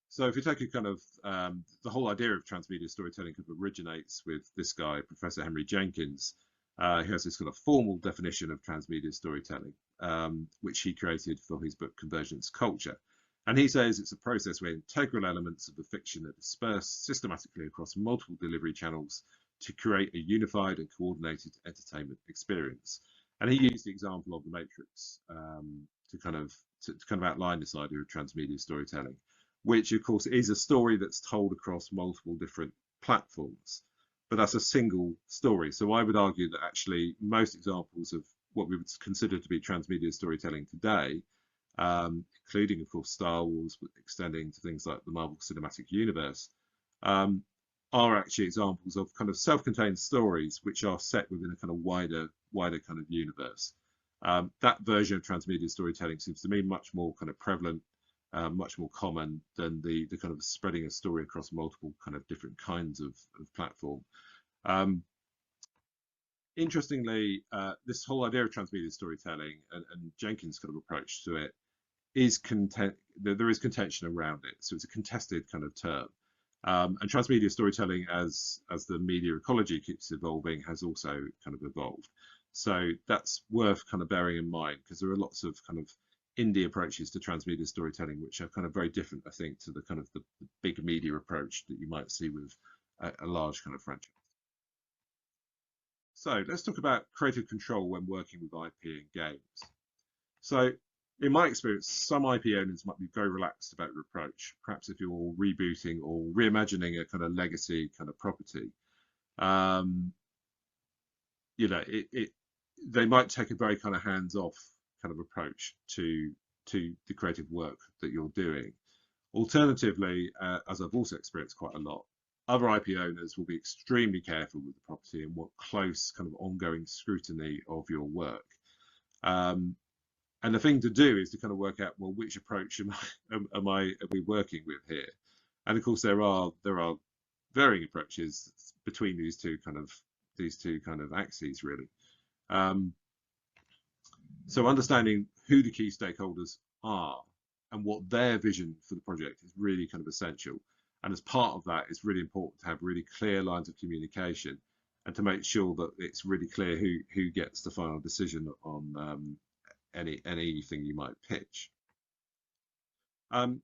So if you take a kind of the whole idea of transmedia storytelling kind of originates with this guy, Professor Henry Jenkins, who has this kind of formal definition of transmedia storytelling, which he created for his book Convergence Culture. And he says it's a process where integral elements of the fiction are dispersed systematically across multiple delivery channels to create a unified and coordinated entertainment experience. And he used the example of The Matrix to kind of outline this idea of transmedia storytelling, which of course is a story that's told across multiple different platforms, but that's a single story. So I would argue that actually most examples of what we would consider to be transmedia storytelling today, including, of course, Star Wars, but extending to things like the Marvel Cinematic Universe, are actually examples of kind of self-contained stories which are set within a kind of wider kind of universe. That version of transmedia storytelling seems to me much more kind of prevalent, much more common than the kind of spreading a story across multiple kind of different kinds of platform. Interestingly, this whole idea of transmedia storytelling and Jenkins' kind of approach to it is there is contention around it. So it's a contested kind of term. And transmedia storytelling, as the media ecology keeps evolving, has also kind of evolved. So that's worth kind of bearing in mind, because there are lots of kind of indie approaches to transmedia storytelling, which are kind of very different, I think, to the kind of the big media approach that you might see with a large kind of franchise. So let's talk about creative control when working with IP and games. So in my experience, some IP owners might be very relaxed about your approach. Perhaps if you're rebooting or reimagining a kind of legacy kind of property, they might take a very kind of hands-off kind of approach to the creative work that you're doing. Alternatively, as I've also experienced quite a lot, other IP owners will be extremely careful with the property and want close kind of ongoing scrutiny of your work. And the thing to do is to kind of work out, well, which approach are we working with here? And of course, there are varying approaches between these two kind of axes, really. So understanding who the key stakeholders are and what their vision for the project is really kind of essential. And as part of that, it's really important to have really clear lines of communication and to make sure that it's really clear who gets the final decision on anything you might pitch. And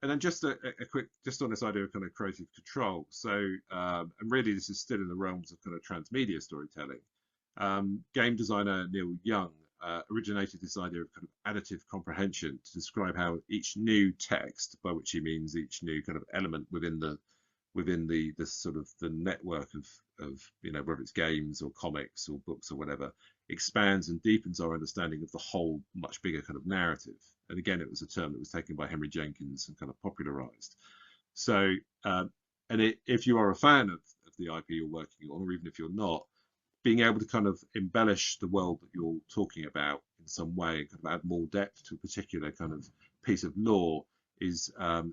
then just a quick, just on this idea of kind of creative control. So, and really this is still in the realms of kind of transmedia storytelling. Game designer Neil Young originated this idea of kind of additive comprehension to describe how each new text, by which he means each new kind of element within the sort of the network of whether it's games or comics or books or whatever, expands and deepens our understanding of the whole much bigger kind of narrative. And again, it was a term that was taken by Henry Jenkins and kind of popularized. So, if you are a fan of the IP you're working on, or even if you're not, being able to kind of embellish the world that you're talking about in some way and kind of add more depth to a particular kind of piece of lore is a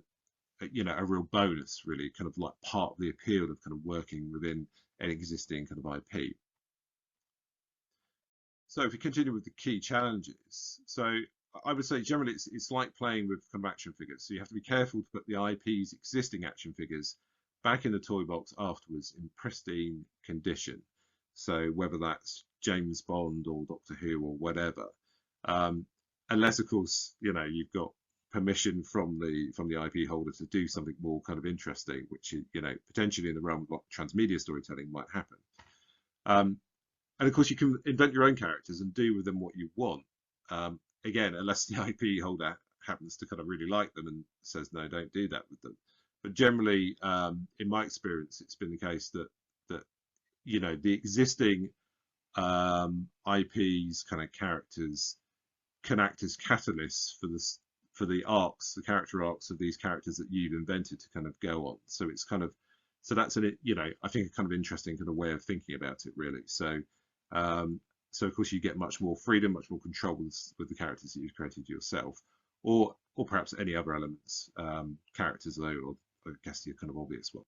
real bonus, really, kind of like part of the appeal of kind of working within an existing kind of IP. So if we continue with the key challenges, so I would say generally it's like playing with kind of action figures. So you have to be careful to put the IP's existing action figures back in the toy box afterwards in pristine condition. So whether that's James Bond or Doctor Who or whatever, unless of course you've got permission from the IP holder to do something more kind of interesting, which potentially in the realm of transmedia storytelling might happen. And of course you can invent your own characters and do with them what you want. Again, unless the IP holder happens to kind of really like them and says no, don't do that with them. But generally, in my experience, it's been the case that the existing IP's kind of characters can act as catalysts for the character arcs of these characters that you've invented to kind of go on. So it's kind of, so that's I think a kind of interesting kind of way of thinking about it, really. So of course you get much more freedom, much more control with the characters that you've created yourself, or perhaps any other elements, characters though, or I guess the kind of obvious one.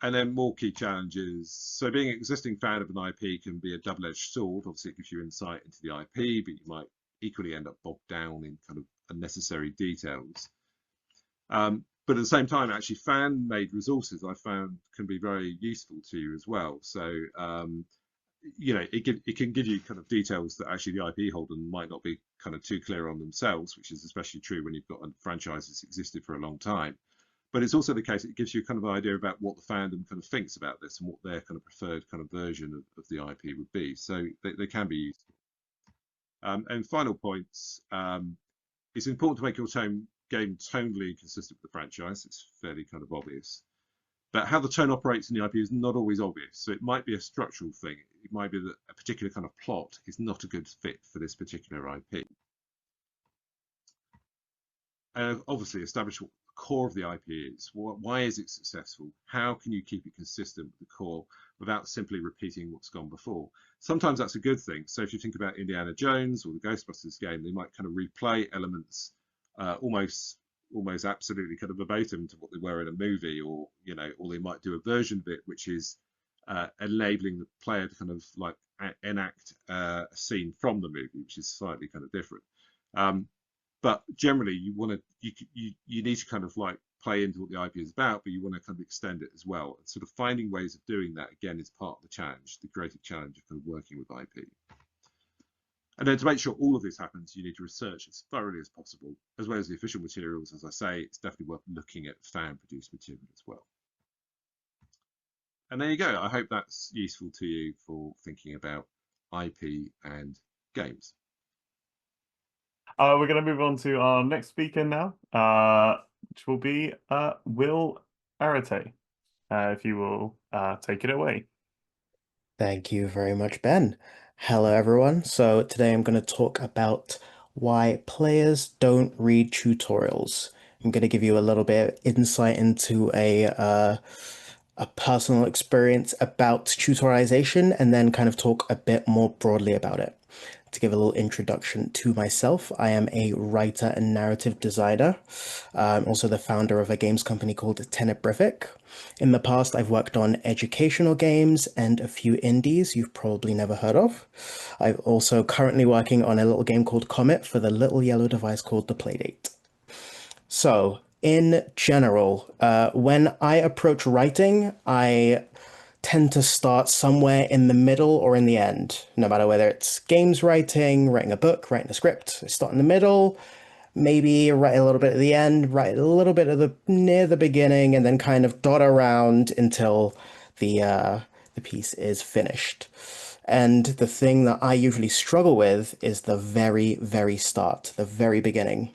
And then more key challenges. So being an existing fan of an IP can be a double-edged sword. Obviously, it gives you insight into the IP, but you might equally end up bogged down in kind of unnecessary details. But at the same time, actually, fan-made resources I found can be very useful to you as well. So, it can give you kind of details that actually the IP holder might not be kind of too clear on themselves, which is especially true when you've got a franchise that's existed for a long time. But it's also the case it gives you kind of an idea about what the fandom kind of thinks about this and what their kind of preferred kind of version of the IP would be. So they can be useful. And final points, it's important to make your game tonally consistent with the franchise. It's fairly kind of obvious. But how the tone operates in the IP is not always obvious. So it might be a structural thing. It might be that a particular kind of plot is not a good fit for this particular IP. And obviously establish what the core of the IP is. Why is it successful? How can you keep it consistent with the core without simply repeating what's gone before? Sometimes that's a good thing. So if you think about Indiana Jones or the Ghostbusters game, they might kind of replay elements almost absolutely kind of verbatim to what they were in a movie, or they might do a version of it which is enabling the player to kind of like enact a scene from the movie, which is slightly kind of different. But generally, you need to kind of like play into what the IP is about, but you want to kind of extend it as well. And sort of finding ways of doing that again is part of the challenge, the creative challenge of kind of working with IP. And then to make sure all of this happens, you need to research as thoroughly as possible, as well as the official materials. As I say, it's definitely worth looking at fan-produced material as well. And there you go. I hope that's useful to you for thinking about IP and games. We're going to move on to our next speaker now, which will be Will Aryitey. If you will take it away. Thank you very much, Ben. Hello, everyone. So today I'm going to talk about why players don't read tutorials. I'm going to give you a little bit of insight into a personal experience about tutorialization, and then kind of talk a bit more broadly about it. To give a little introduction to myself, I am a writer and narrative designer. I'm also the founder of a games company called Tenebrific. In the past, I've worked on educational games and a few indies you've probably never heard of. I'm also currently working on a little game called Comet for the little yellow device called the Playdate. So, in general, when I approach writing, I tend to start somewhere in the middle or in the end, no matter whether it's games writing, writing a book, writing a script. I start in the middle, maybe write a little bit at the end, write a little bit at the near the beginning, and then kind of dot around until the piece is finished. And the thing that I usually struggle with is the very, very start, the very beginning.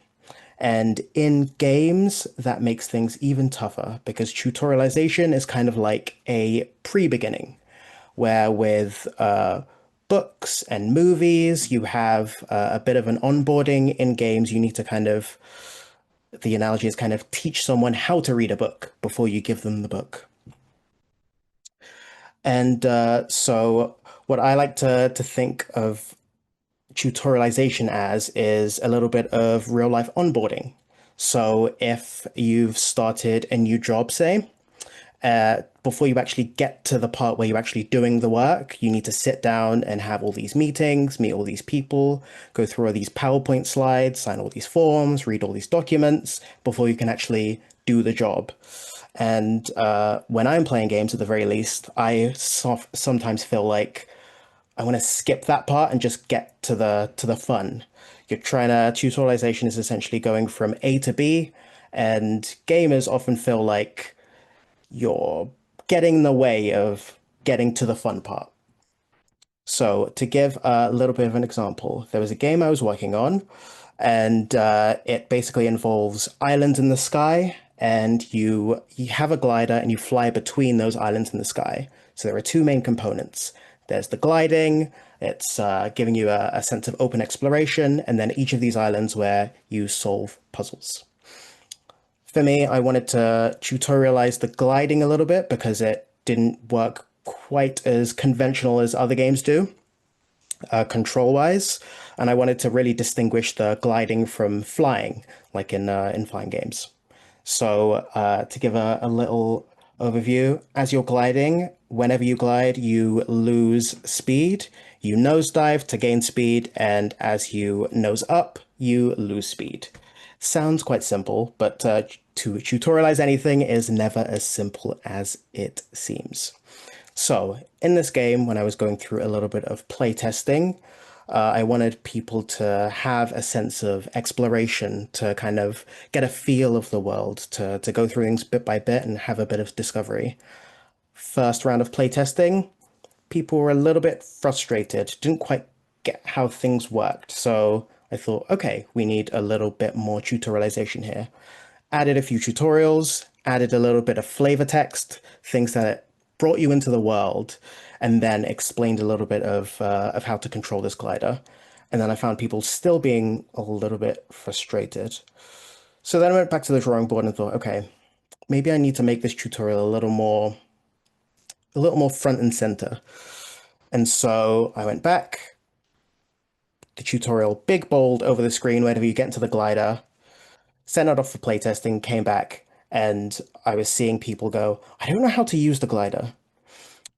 And in games, that makes things even tougher because tutorialization is kind of like a pre-beginning, where with books and movies, you have a bit of an onboarding. In games, you need to kind of, the analogy is kind of teach someone how to read a book before you give them the book. And so what I like to think of tutorialization as is a little bit of real life onboarding. So if you've started a new job, say, before you actually get to the part where you're actually doing the work, you need to sit down and have all these meetings, meet all these people, go through all these PowerPoint slides, sign all these forms, read all these documents before you can actually do the job. And when I'm playing games, at the very least, I sometimes feel like I want to skip that part and just get to the fun. You're trying to tutorialization is essentially going from A to B, and gamers often feel like you're getting in the way of getting to the fun part. So to give a little bit of an example, there was a game I was working on, and it basically involves islands in the sky, and you have a glider and you fly between those islands in the sky. So there are two main components. There's the gliding, it's giving you a sense of open exploration, and then each of these islands where you solve puzzles. For me, I wanted to tutorialize the gliding a little bit because it didn't work quite as conventional as other games do, control-wise, and I wanted to really distinguish the gliding from flying, like in flying games. So to give a little overview, as you're gliding, whenever you glide, you lose speed. You nosedive to gain speed, and as you nose up, you lose speed. Sounds quite simple, but to tutorialize anything is never as simple as it seems. So in this game, when I was going through a little bit of playtesting, I wanted people to have a sense of exploration, to kind of get a feel of the world, to go through things bit by bit and have a bit of discovery. First round of playtesting, people were a little bit frustrated, didn't quite get how things worked. So I thought, okay, we need a little bit more tutorialization here. Added a few tutorials, added a little bit of flavor text, things that brought you into the world, and then explained a little bit of how to control this glider. And then I found people still being a little bit frustrated. So then I went back to the drawing board and thought, okay, maybe I need to make this tutorial a little more front and center. And so I went back, the tutorial big bold over the screen whenever you get into the glider, sent it off for playtesting, came back, and I was seeing people go, I don't know how to use the glider.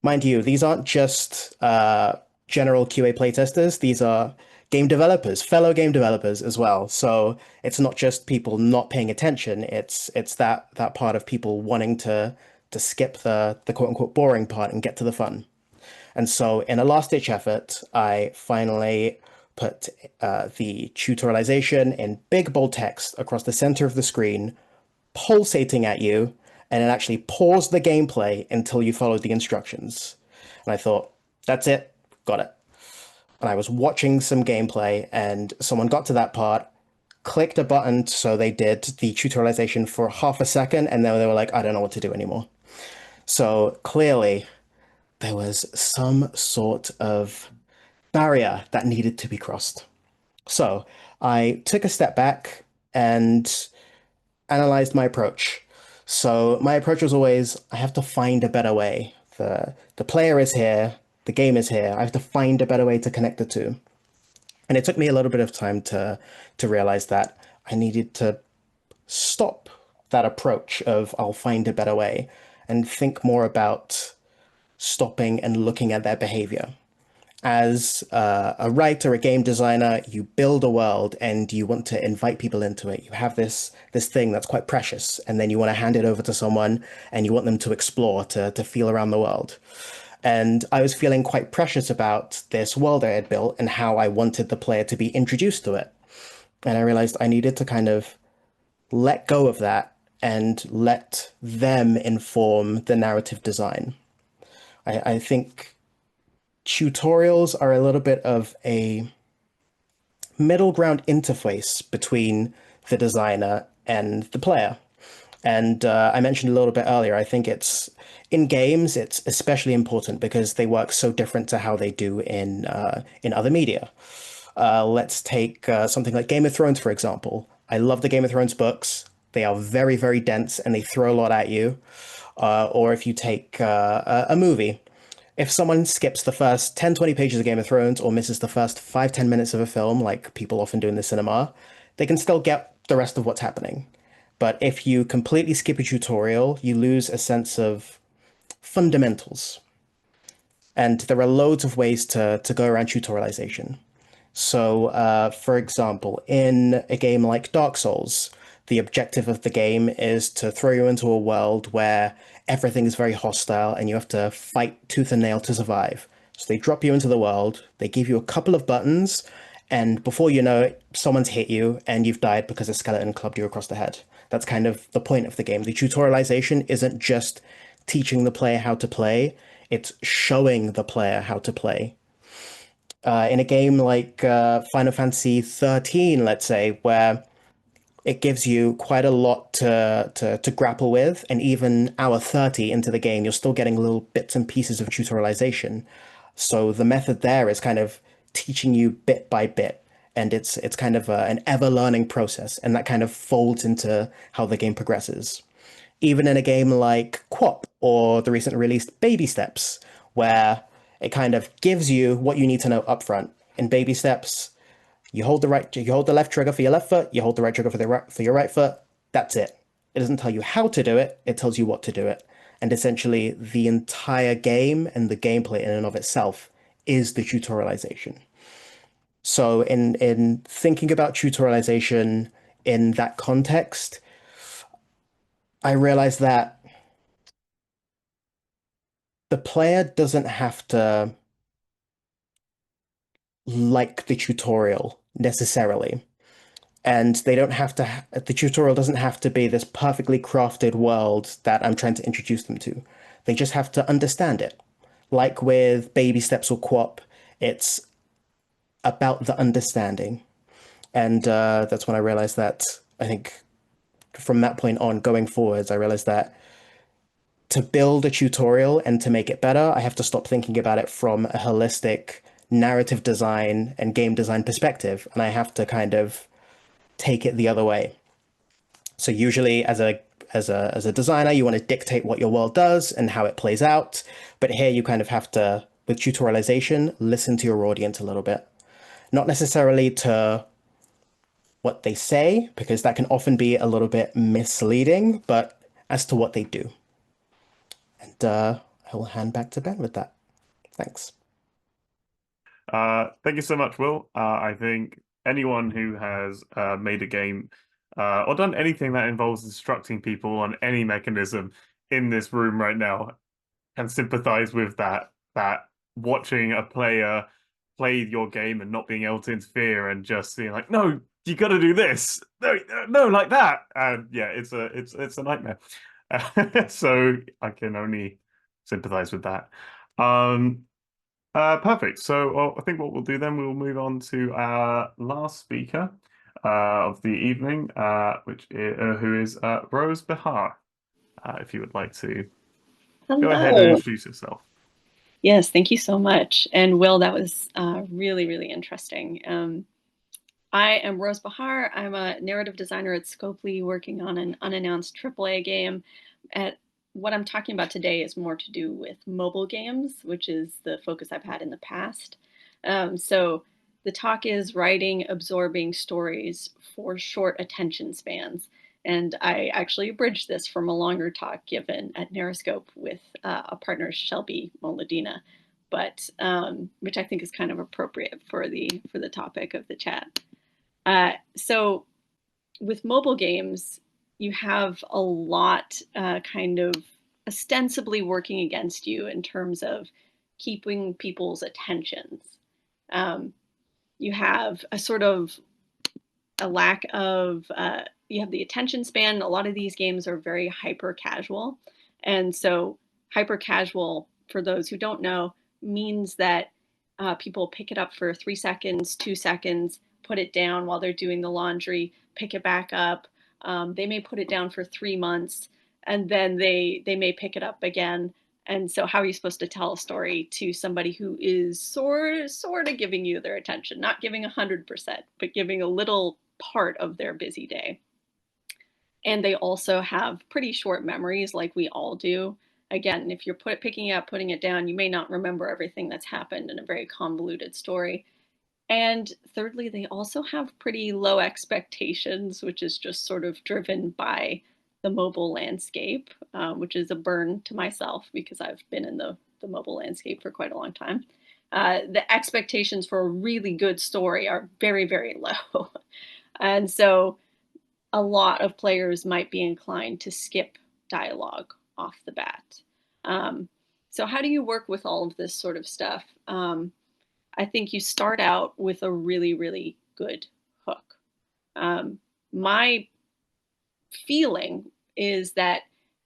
Mind you, these aren't just general QA playtesters, these are game developers, fellow game developers as well. So it's not just people not paying attention, it's that part of people wanting to skip the quote unquote boring part and get to the fun. And so in a last-ditch effort, I finally put the tutorialization in big bold text across the center of the screen, pulsating at you, and it actually paused the gameplay until you followed the instructions. And I thought, that's it, got it. And I was watching some gameplay, and someone got to that part, clicked a button, so they did the tutorialization for half a second, and then they were like, I don't know what to do anymore. So clearly, there was some sort of barrier that needed to be crossed. So I took a step back and analyzed my approach. So my approach was always, I have to find a better way. The player is here, the game is here. I have to find a better way to connect the two. And it took me a little bit of time to realize that I needed to stop that approach of I'll find a better way and think more about stopping and looking at their behavior. As a writer, a game designer, you build a world and you want to invite people into it. You have this thing that's quite precious, and then you want to hand it over to someone and you want them to explore, to feel around the world. And I was feeling quite precious about this world I had built and how I wanted the player to be introduced to it. And I realized I needed to kind of let go of that and let them inform the narrative design. I think tutorials are a little bit of a middle ground interface between the designer and the player. And I mentioned a little bit earlier, I think it's in games, it's especially important because they work so different to how they do in other media. Let's take something like Game of Thrones, for example. I love the Game of Thrones books. They are very, very dense and they throw a lot at you. Or if you take a movie, if someone skips the first 10, 20 pages of Game of Thrones or misses the first 5, 10 minutes of a film, like people often do in the cinema, they can still get the rest of what's happening. But if you completely skip a tutorial, you lose a sense of fundamentals. And there are loads of ways to go around tutorialization. So, for example, in a game like Dark Souls, the objective of the game is to throw you into a world where everything is very hostile and you have to fight tooth and nail to survive. So they drop you into the world, they give you a couple of buttons, and before you know it, someone's hit you and you've died because a skeleton clubbed you across the head. That's kind of the point of the game. The tutorialization isn't just teaching the player how to play, it's showing the player how to play. In a game like Final Fantasy 13, let's say, where it gives you quite a lot to grapple with, and even hour 30 into the game, you're still getting little bits and pieces of tutorialization. So the method there is kind of teaching you bit by bit, and it's kind of an ever learning process, and that kind of folds into how the game progresses. Even in a game like QWOP or the recently released Baby Steps, where it kind of gives you what you need to know upfront. In Baby Steps, you hold the left trigger for your left foot, you hold the right trigger for your right foot. That's it. It doesn't tell you how to do it, it tells you what to do it. And essentially, the entire game and the gameplay in and of itself is the tutorialization. So in thinking about tutorialization in that context, I realized that the player doesn't have to like the tutorial necessarily. And they don't have to, the tutorial doesn't have to be this perfectly crafted world that I'm trying to introduce them to. They just have to understand it. Like with Baby Steps or QWOP, it's about the understanding. And that's when I realized that, I think from that point on, going forwards, I realized that to build a tutorial and to make it better, I have to stop thinking about it from a holistic narrative design and game design perspective. And I have to kind of take it the other way. So usually as a designer, you want to dictate what your world does and how it plays out. But here you kind of have to, with tutorialization, listen to your audience a little bit. Not necessarily to what they say, because that can often be a little bit misleading, but as to what they do. And I will hand back to Ben with that. Thanks. Thank you so much, Will. I think anyone who has made a game or done anything that involves instructing people on any mechanism in this room right now can sympathize with that watching a player play your game and not being able to interfere and just being like, no, you got to do this, no, like that. And yeah, it's a nightmare. So I can only sympathize with that. Perfect. So I think what we'll do then, we'll move on to our last speaker of the evening, who is Rose Behar. If you would like to go ahead and introduce yourself. Yes, thank you so much. And Will, that was really, really interesting. I am Rose Behar. I'm a narrative designer at Scopely working on an unannounced AAA game. What I'm talking about today is more to do with mobile games, which is the focus I've had in the past. So the talk is writing absorbing stories for short attention spans. And I actually abridged this from a longer talk given at Narrascope with a partner, Shelby Moladina, but which I think is kind of appropriate for the topic of the chat. So with mobile games, you have a lot kind of ostensibly working against you in terms of keeping people's attentions. You have a sort of a lack of, you have the attention span. A lot of these games are very hyper casual. And so hyper casual, for those who don't know, means that people pick it up for 3 seconds, 2 seconds, put it down while they're doing the laundry, pick it back up. They may put it down for 3 months, and then they may pick it up again. And so how are you supposed to tell a story to somebody who is sort of giving you their attention, not giving 100%, but giving a little part of their busy day? And they also have pretty short memories like we all do. Again, if you're picking it up, putting it down, you may not remember everything that's happened in a very convoluted story. And thirdly, they also have pretty low expectations, which is just sort of driven by the mobile landscape, which is a burn to myself because I've been in the mobile landscape for quite a long time. The expectations for a really good story are very, very low. And so a lot of players might be inclined to skip dialogue off the bat. So how do you work with all of this sort of stuff? I think you start out with a really, really good hook. My feeling is that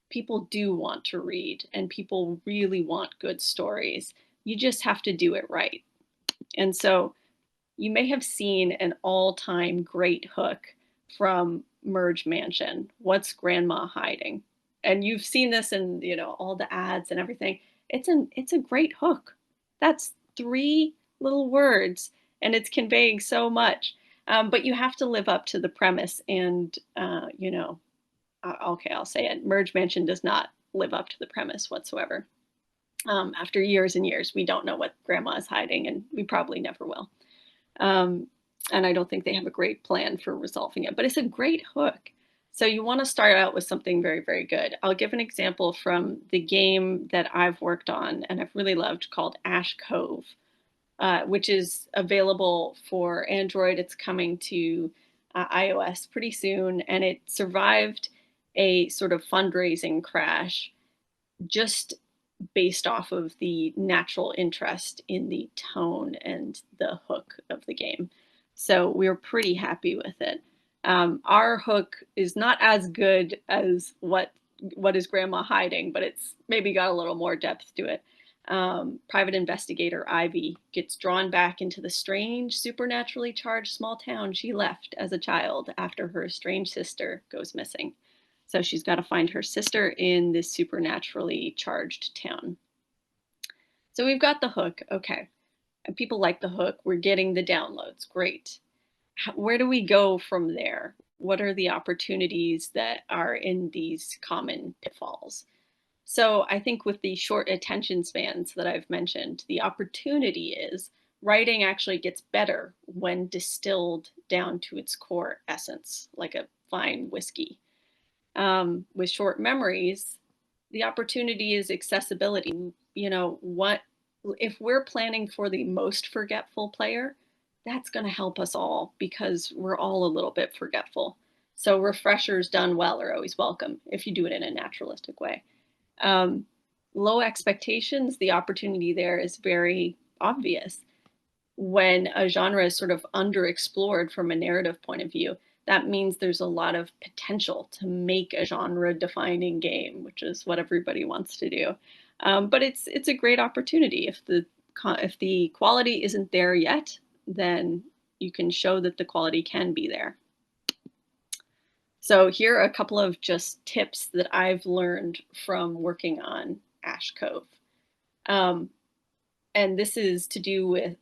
people do want to read and people really want good stories. You just have to do it right. And so you may have seen an all-time great hook from Merge Mansion, What's Grandma Hiding? And you've seen this in, you know, all the ads and everything. It's a great hook. That's 3 little words and it's conveying so much. But you have to live up to the premise and, you know, okay, I'll say it. Merge Mansion does not live up to the premise whatsoever. After years and years, we don't know what grandma is hiding and we probably never will. And I don't think they have a great plan for resolving it, but it's a great hook. So you want to start out with something very, very good. I'll give an example from the game that I've worked on and I've really loved called Ash Cove, which is available for Android. It's coming to iOS pretty soon, and it survived a sort of fundraising crash just based off of the natural interest in the tone and the hook of the game. So we were pretty happy with it. Our hook is not as good as what is Grandma Hiding, but it's maybe got a little more depth to it. Private investigator Ivy gets drawn back into the strange, supernaturally charged small town she left as a child after her estranged sister goes missing. So she's got to find her sister in this supernaturally charged town. So we've got the hook, okay. And people like the hook, we're getting the downloads, great. Where do we go from there? What are the opportunities that are in these common pitfalls? So I think with the short attention spans that I've mentioned, the opportunity is writing actually gets better when distilled down to its core essence, like a fine whiskey. With short memories, the opportunity is accessibility. You know, what if we're planning for the most forgetful player, that's going to help us all because we're all a little bit forgetful. So refreshers done well are always welcome if you do it in a naturalistic way. Low expectations, the opportunity there is very obvious. When a genre is sort of underexplored from a narrative point of view, that means there's a lot of potential to make a genre-defining game, which is what everybody wants to do. But it's a great opportunity. If the quality isn't there yet, then you can show that the quality can be there. So here are a couple of just tips that I've learned from working on Ash Cove. And this is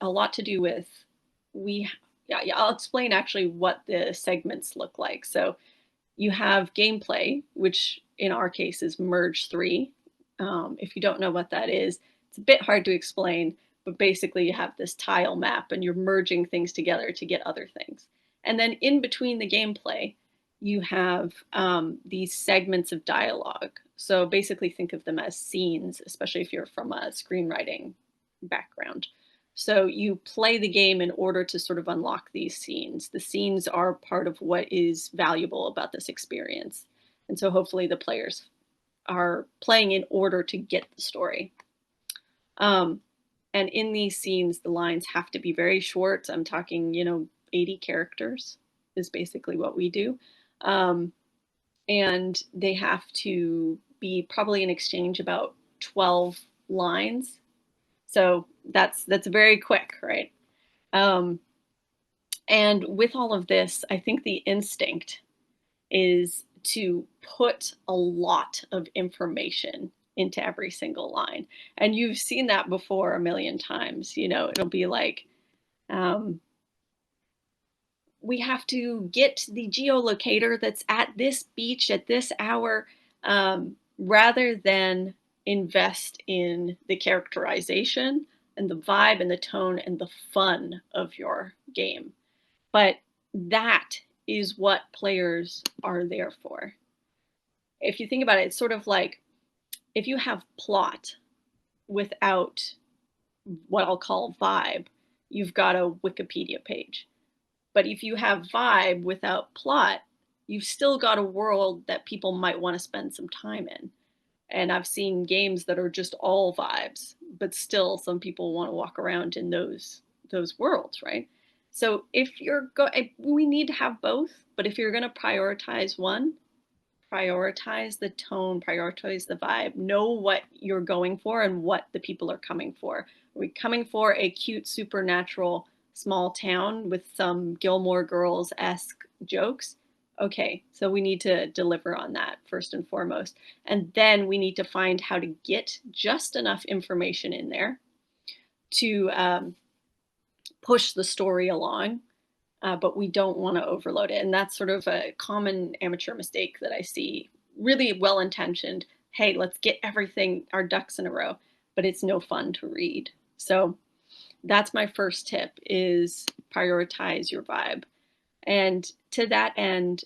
a lot to do with I'll explain actually what the segments look like. So you have gameplay, which in our case is merge 3. If you don't know what that is, it's a bit hard to explain, but basically you have this tile map and you're merging things together to get other things. And then in between the gameplay, you have these segments of dialogue. So basically think of them as scenes, especially if you're from a screenwriting background. So you play the game in order to sort of unlock these scenes. The scenes are part of what is valuable about this experience. And so hopefully the players are playing in order to get the story. And in these scenes, the lines have to be very short. I'm talking, 80 characters is basically what we do. And they have to be probably an exchange about 12 lines. So that's very quick, right? And with all of this, I think the instinct is to put a lot of information into every single line. And you've seen that before a million times. It'll be like, we have to get the geolocator that's at this beach at this hour, rather than invest in the characterization and the vibe and the tone and the fun of your game. But that is what players are there for. If you think about it, it's sort of like if you have plot without what I'll call vibe, you've got a Wikipedia page. But if you have vibe without plot, you've still got a world that people might want to spend some time in. And I've seen games that are just all vibes, but still some people want to walk around in those worlds, right? So if you're we need to have both, but if you're going to prioritize one, prioritize the tone, prioritize the vibe, know what you're going for and what the people are coming for. Are we coming for a cute, supernatural small town with some Gilmore Girls-esque jokes? Okay, so we need to deliver on that first and foremost. And then we need to find how to get just enough information in there to push the story along, but we don't want to overload it. And that's sort of a common amateur mistake that I see, really well-intentioned. Hey, let's get everything, our ducks in a row, but it's no fun to read. So that's my first tip, is prioritize your vibe. And to that end,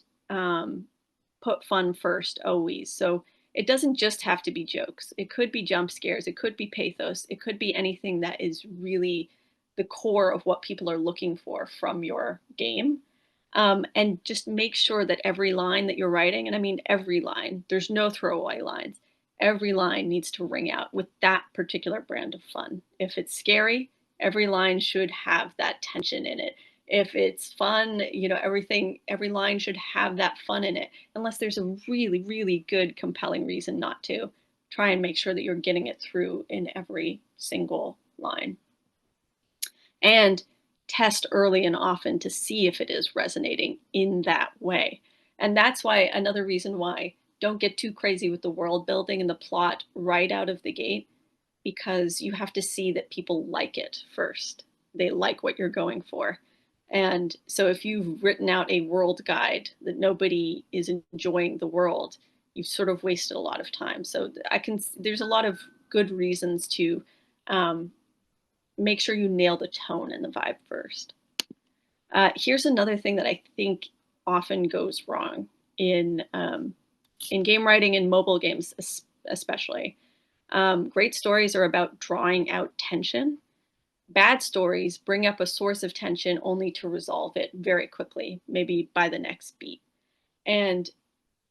put fun first always. So it doesn't just have to be jokes. It could be jump scares. It could be pathos. It could be anything that is really the core of what people are looking for from your game. And just make sure that every line that you're writing, and I mean every line, there's no throwaway lines. Every line needs to ring out with that particular brand of fun. If it's scary, every line should have that tension in it. If it's fun, every line should have that fun in it, unless there's a really, really good, compelling reason not to. Try and make sure that you're getting it through in every single line. And test early and often to see if it is resonating in that way. And that's why, another reason why, don't get too crazy with the world building and the plot right out of the gate, because you have to see that people like it first. They like what you're going for. And so if you've written out a world guide that nobody is enjoying the world, you've sort of wasted a lot of time. So there's a lot of good reasons to make sure you nail the tone and the vibe first. Here's another thing that I think often goes wrong in game writing and mobile games especially. Great stories are about drawing out tension. Bad stories bring up a source of tension only to resolve it very quickly, maybe by the next beat. And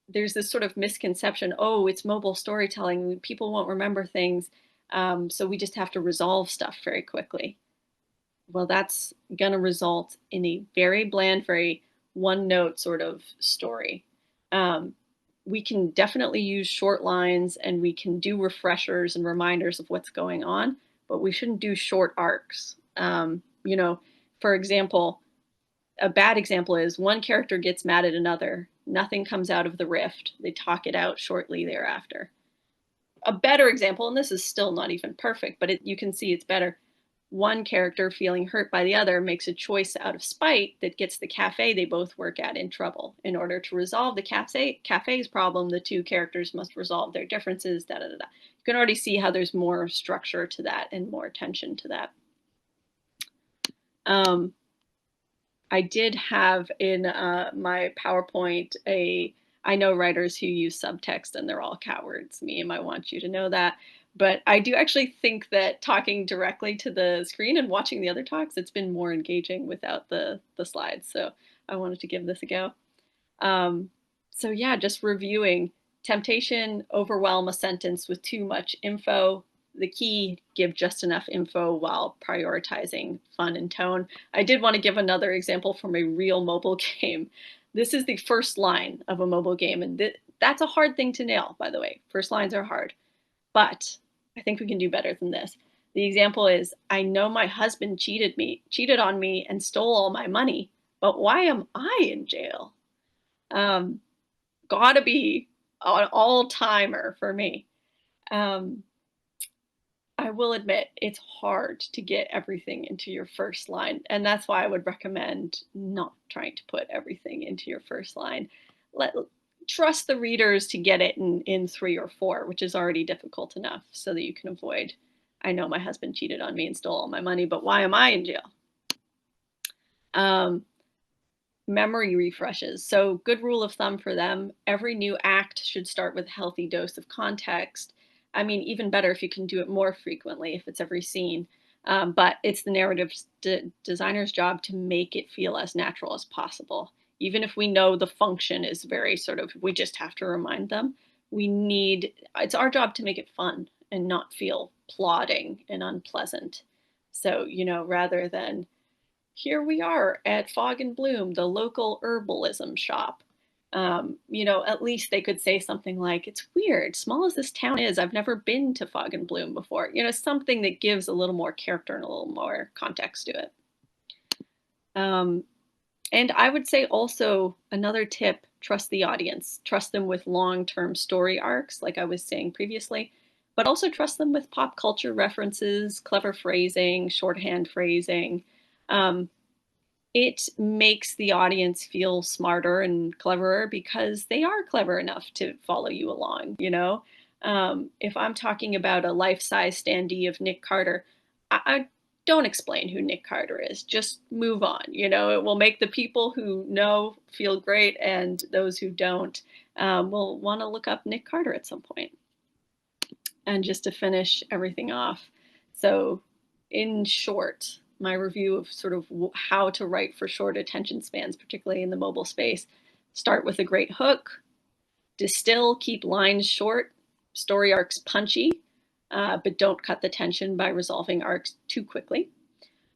there's this sort of misconception, oh, it's mobile storytelling, people won't remember things, so we just have to resolve stuff very quickly. Well, that's going to result in a very bland, very one-note sort of story. We can definitely use short lines and we can do refreshers and reminders of what's going on, but we shouldn't do short arcs. For example, a bad example is one character gets mad at another, nothing comes out of the rift, they talk it out shortly thereafter. A better example, and this is still not even perfect, but you can see it's better. one character feeling hurt by the other makes a choice out of spite that gets the cafe they both work at in trouble. In order to resolve the cafe's problem, the two characters must resolve their differences, da da da da. You can already see how there's more structure to that and more attention to that. I did have in my PowerPoint I know writers who use subtext and they're all cowards. I want you to know that. But I do actually think that talking directly to the screen and watching the other talks, it's been more engaging without the slides. So I wanted to give this a go. So yeah, just reviewing. Temptation, overwhelm a sentence with too much info. The key, give just enough info while prioritizing fun and tone. I did want to give another example from a real mobile game. This is the first line of a mobile game, and that's a hard thing to nail, by the way. First lines are hard, but I think we can do better than this. The example is, I know my husband cheated on me and stole all my money, but why am I in jail? Gotta be an all-timer for me. I will admit it's hard to get everything into your first line, and that's why I would recommend not trying to put everything into your first line. Trust the readers to get it in 3 or 4, which is already difficult enough, so that you can avoid, I know my husband cheated on me and stole all my money, but why am I in jail? Memory refreshes. So good rule of thumb for them, every new act should start with a healthy dose of context. I mean, even better if you can do it more frequently, if it's every scene. But it's the narrative designer's job to make it feel as natural as possible. Even if we know the function is very sort of, we just have to remind them. It's our job to make it fun and not feel plodding and unpleasant. So, rather than, here we are at Fog and Bloom, the local herbalism shop. At least they could say something like, it's weird, small as this town is, I've never been to Fog and Bloom before. Something that gives a little more character and a little more context to it. And I would say also another tip, trust the audience. Trust them with long-term story arcs, like I was saying previously, but also trust them with pop culture references, clever phrasing, shorthand phrasing. It makes the audience feel smarter and cleverer because they are clever enough to follow you along, If I'm talking about a life-size standee of Nick Carter, I don't explain who Nick Carter is. Just move on, It will make the people who know feel great, and those who don't will want to look up Nick Carter at some point. And just to finish everything off, so in short, my review of sort of how to write for short attention spans, particularly in the mobile space. Start with a great hook, distill, keep lines short, story arcs punchy, but don't cut the tension by resolving arcs too quickly.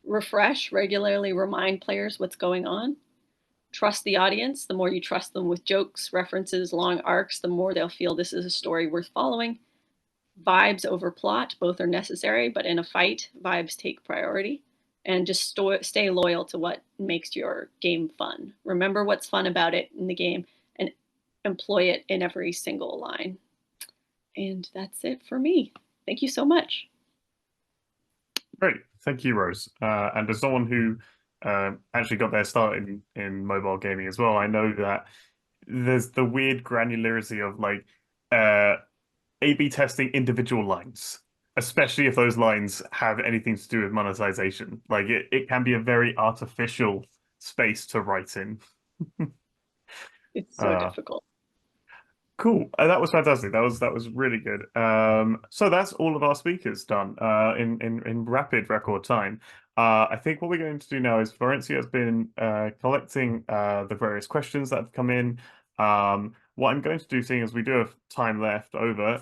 Refresh, regularly remind players what's going on. Trust the audience. The more you trust them with jokes, references, long arcs, the more they'll feel this is a story worth following. Vibes over plot, both are necessary, but in a fight, vibes take priority. And just stay loyal to what makes your game fun. Remember what's fun about it in the game and employ it in every single line. And that's it for me. Thank you so much. Great. Thank you, Rose. And as someone who actually got their start in mobile gaming as well, I know that there's the weird granularity of like A/B testing individual lines, especially if those lines have anything to do with monetization. Like it can be a very artificial space to write in. It's so difficult. Cool. That was fantastic. That was really good. So that's all of our speakers done in rapid record time. I think what we're going to do now is Florencia has been collecting the various questions that have come in. What I'm going to do, seeing as we do have time left over,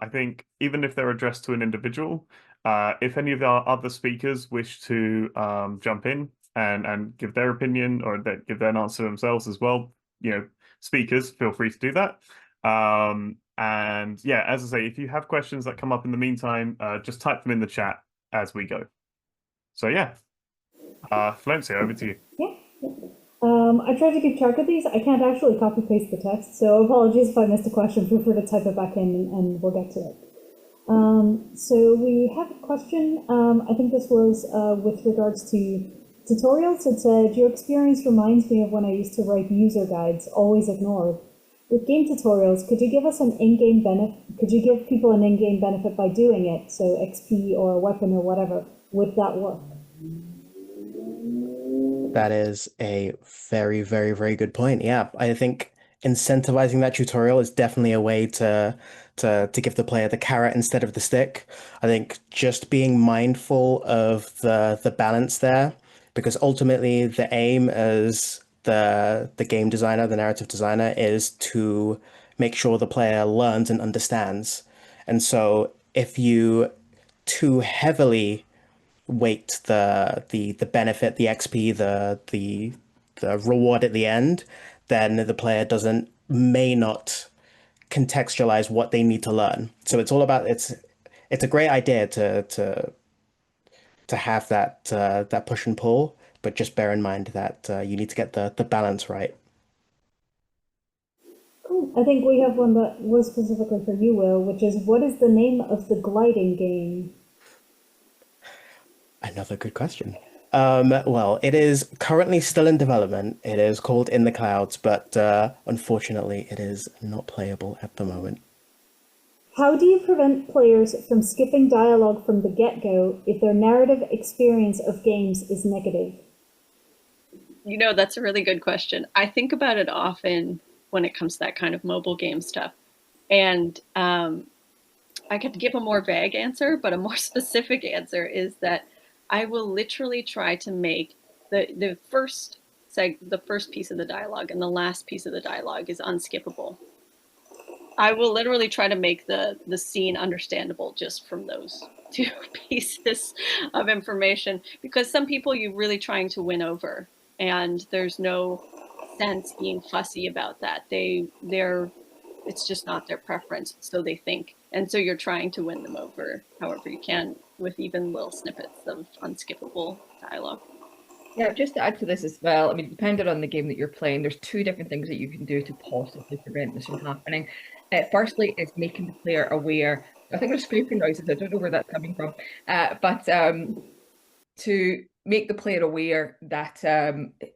I think even if they're addressed to an individual, if any of our other speakers wish to jump in and give their opinion or give their answer themselves as well, speakers, feel free to do that. And yeah, as I say, if you have questions that come up in the meantime, just type them in the chat as we go. So yeah, Florencia, over to you. Yeah. I tried to keep track of these. I can't actually copy paste the text, so apologies if I missed a question. Feel free to type it back in and we'll get to it. So we have a question. I think this was with regards to tutorials. It said, your experience reminds me of when I used to write user guides, always ignored. With game tutorials, could you give us an in-game benefit? Could you give people an in-game benefit by doing it? So XP or a weapon or whatever. Would that work? That is a very, very, very good point. Yeah, I think incentivizing that tutorial is definitely a way to give the player the carrot instead of the stick. I think just being mindful of the balance there, because ultimately the aim as the game designer, the narrative designer, is to make sure the player learns and understands. And so if you too heavily weight the benefit, the XP, the reward at the end, then the player may not contextualize what they need to learn. So it's all about it's a great idea to have that push and pull, but just bear in mind that you need to get the balance right. Cool. I think we have one that was specifically for you, Will, which is, what is the name of the gliding game? Another good question. Well, it is currently still in development. It is called In the Clouds, but unfortunately, it is not playable at the moment. How do you prevent players from skipping dialogue from the get-go if their narrative experience of games is negative? You know, that's a really good question. I think about it often when it comes to that kind of mobile game stuff. And I could give a more vague answer, but a more specific answer is that I will literally try to make the first piece of the dialogue and the last piece of the dialogue is unskippable. I will literally try to make the scene understandable just from those two pieces of information, because some people you're really trying to win over, and there's no sense being fussy about that. It's just not their preference, so they think. And so you're trying to win them over however you can with even little snippets of unskippable dialogue. Yeah, just to add to this as well, I mean, depending on the game that you're playing, there's two different things that you can do to possibly prevent this from happening. Firstly, is making the player aware. I think there's scraping noises. I don't know where that's coming from, but to make the player aware that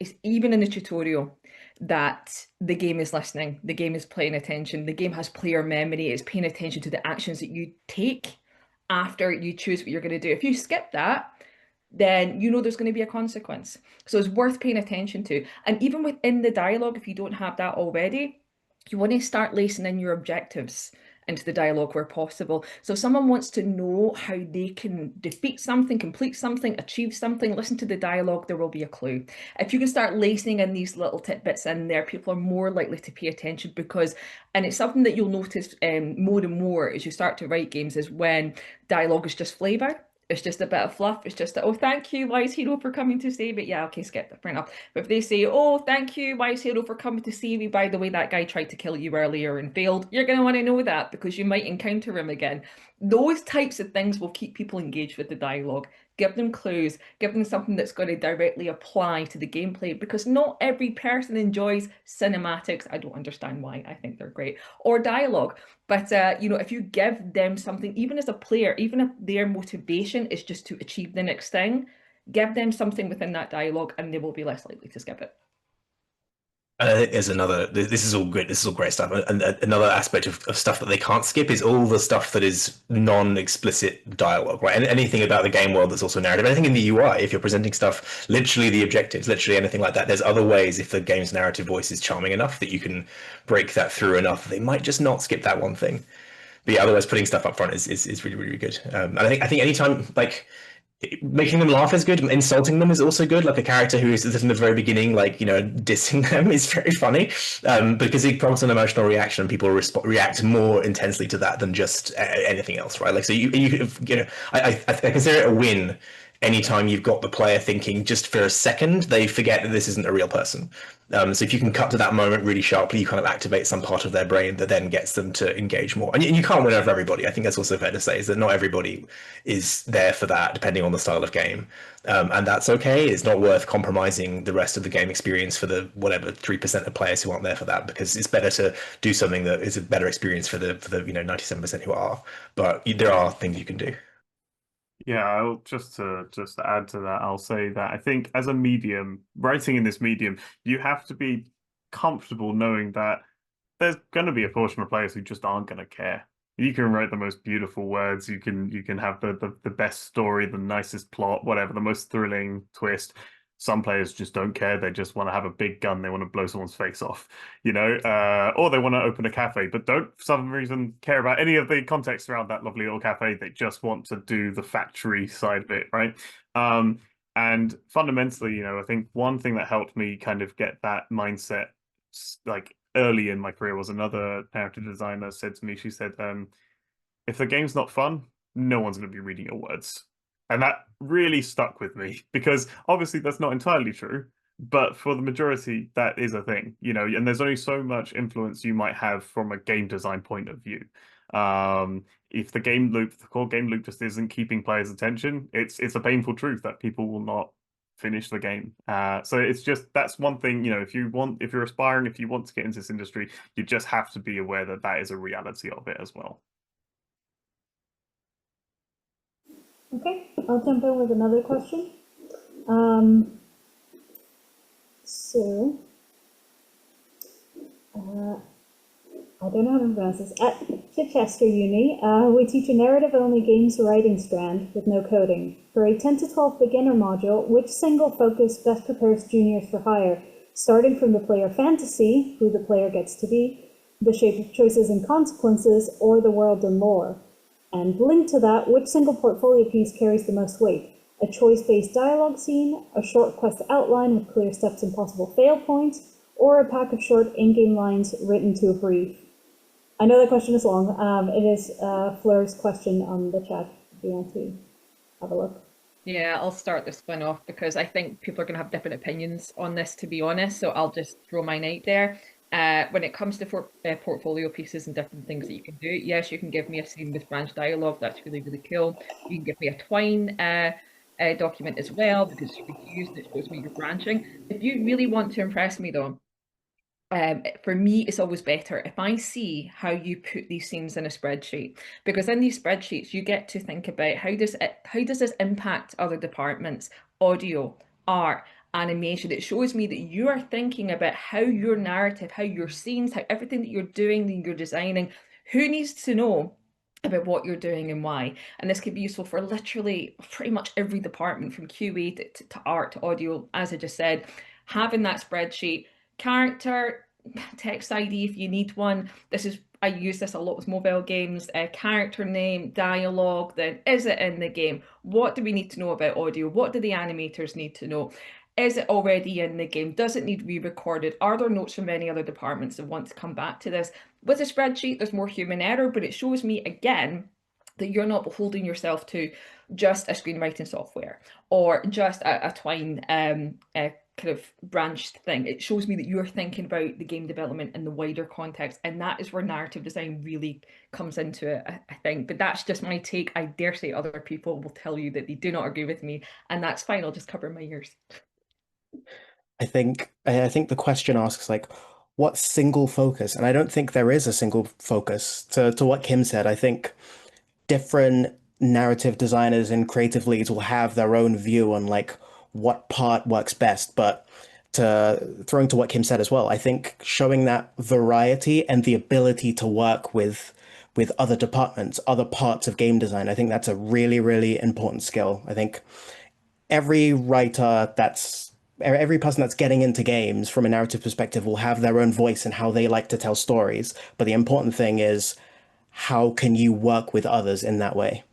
it's even in the tutorial that the game is listening, the game is paying attention, the game has player memory, it's paying attention to the actions that you take after you choose what you're going to do. If you skip that, then you know there's going to be a consequence. So it's worth paying attention to. And even within the dialogue, if you don't have that already, you want to start lacing in your objectives into the dialogue where possible. So if someone wants to know how they can defeat something, complete something, achieve something, listen to the dialogue, there will be a clue. If you can start lacing in these little tidbits in there, people are more likely to pay attention, because, and it's something that you'll notice more and more as you start to write games, is when dialogue is just flavour. It's just a bit of fluff. It's just, oh, thank you, wise hero, for coming to save it. Yeah, okay, skip that, fair enough. But if they say, oh, thank you, wise hero, for coming to save you. By the way, that guy tried to kill you earlier and failed. You're going to want to know that, because you might encounter him again. Those types of things will keep people engaged with the dialogue. Give them clues, give them something that's going to directly apply to the gameplay, because not every person enjoys cinematics. I don't understand why. I think they're great. Or dialogue. But, you know, if you give them something, even as a player, even if their motivation is just to achieve the next thing, give them something within that dialogue and they will be less likely to skip it. There's another, this is all good, this is all great stuff. And another aspect of stuff that they can't skip is all the stuff that is non-explicit dialogue, right? And anything about the game world that's also narrative, anything in the UI, if you're presenting stuff, literally the objectives, literally anything like that, there's other ways, if the game's narrative voice is charming enough, that you can break that through enough, they might just not skip that one thing. But yeah, otherwise putting stuff up front is really, really good. And I think anytime, like, making them laugh is good. Insulting them is also good. Like a character who is in the very beginning, like, you know, dissing them is very funny, because it prompts an emotional reaction, and people react more intensely to that than just anything else, right? Like, so you know, I consider it a win anytime you've got the player thinking just for a second, they forget that this isn't a real person. So if you can cut to that moment really sharply, you kind of activate some part of their brain that then gets them to engage more. And you can't win over everybody. I think that's also fair to say, is that not everybody is there for that, depending on the style of game. And that's okay. It's not worth compromising the rest of the game experience for the whatever 3% of players who aren't there for that, because it's better to do something that is a better experience for the 97% who are. But there are things you can do. Yeah, I'll just to add to that, I'll say that I think as a medium, writing in this medium, you have to be comfortable knowing that there's going to be a portion of players who just aren't going to care. You can write the most beautiful words, you can have the best story, the nicest plot, whatever, the most thrilling twist. Some players just don't care. They just want to have a big gun. They want to blow someone's face off, or they want to open a cafe, but don't for some reason care about any of the context around that lovely little cafe. They just want to do the factory side of it, right? And fundamentally, I think one thing that helped me kind of get that mindset, like early in my career, was another narrative designer said to me, she said, if the game's not fun, no one's going to be reading your words. And that really stuck with me, because obviously that's not entirely true, but for the majority, that is a thing, and there's only so much influence you might have from a game design point of view. If the core game loop just isn't keeping players' attention, it's a painful truth that people will not finish the game. So it's just, that's one thing, if you're aspiring, if you want to get into this industry, you just have to be aware that that is a reality of it as well. Okay, I'll jump in with another question. I don't know how to pronounce this. At Chichester Uni, we teach a narrative-only games writing strand with no coding. For a 10 to 12 beginner module, which single focus best prepares juniors for hire, starting from the player fantasy, who the player gets to be, the shape of choices and consequences, or the world and lore? And linked to that, which single portfolio piece carries the most weight? A choice-based dialogue scene, a short quest outline with clear steps and possible fail points, or a pack of short in-game lines written to a brief? I know that question is long. It is Fleur's question on the chat, if you want to have a look. Yeah, I'll start this one off because I think people are going to have different opinions on this, to be honest, so I'll just throw mine out there. When it comes to portfolio pieces and different things that you can do, yes, you can give me a scene with branch dialogue. That's really, really cool. You can give me a twine document as well, because it's reused, it shows me your branching. If you really want to impress me, though, for me, it's always better if I see how you put these scenes in a spreadsheet, because in these spreadsheets, you get to think about how does this impact other departments, audio, art, animation. It shows me that you are thinking about how your narrative, how your scenes, how everything that you're doing, that you're designing, who needs to know about what you're doing and why. And this could be useful for literally pretty much every department, from QA to art to audio, as I just said. Having that spreadsheet, character, text ID if you need one. I use this a lot with mobile games. Character name, dialogue, then is it in the game? What do we need to know about audio? What do the animators need to know? Is it already in the game? Does it need re-recorded? Are there notes from any other departments that want to come back to this? With a spreadsheet, there's more human error, but it shows me, again, that you're not holding yourself to just a screenwriting software or just a twine kind of branched thing. It shows me that you're thinking about the game development in the wider context, and that is where narrative design really comes into it, I think. But that's just my take. I dare say other people will tell you that they do not agree with me, and that's fine. I'll just cover my ears. I think the question asks, like, what single focus? And I don't think there is a single focus. To what Kim said, I think different narrative designers and creative leads will have their own view on like what part works best. But throwing to what Kim said as well, I think showing that variety and the ability to work with other departments, other parts of game design, I think that's a really, really important skill. I think every person that's getting into games from a narrative perspective will have their own voice and how they like to tell stories. But the important thing is, how can you work with others in that way?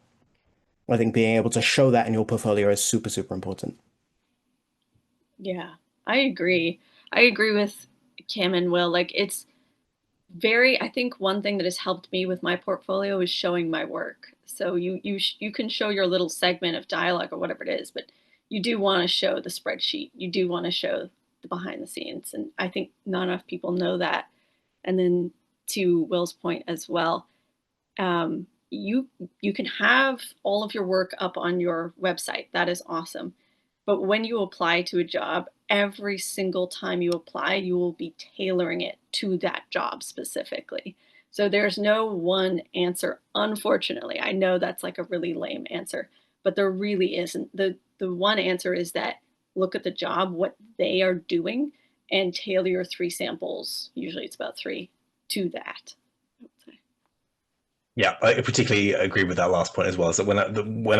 I think being able to show that in your portfolio is super, super important. Yeah, I agree. I agree with Kim and Will. Like, it's I think one thing that has helped me with my portfolio is showing my work. So you can show your little segment of dialogue or whatever it is, but you do want to show the spreadsheet. You do want to show the behind the scenes. And I think not enough people know that. And then to Will's point as well, you can have all of your work up on your website. That is awesome. But when you apply to a job, every single time you apply, you will be tailoring it to that job specifically. So there's no one answer, unfortunately. I know that's like a really lame answer, but there really isn't. The one answer is that look at the job, what they are doing, and tailor your 3 samples. Usually it's about 3 to that. Yeah, I particularly agree with that last point as well. So when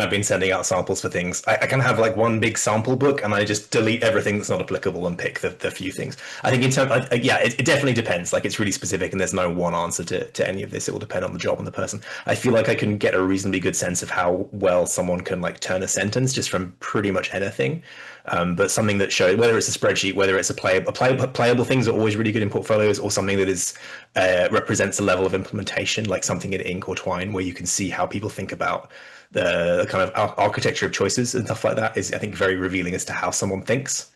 I've been sending out samples for things, I can have like one big sample book and I just delete everything that's not applicable and pick the few things. I think in terms, yeah, it definitely depends. Like it's really specific and there's no one answer to any of this. It will depend on the job and the person. I feel like I can get a reasonably good sense of how well someone can like turn a sentence just from pretty much anything. But something that shows, whether it's a spreadsheet, whether it's playable things are always really good in portfolios, or something that is represents a level of implementation, like something in ink or Twine, where you can see how people think about the kind of architecture of choices and stuff like that, is I think very revealing as to how someone thinks.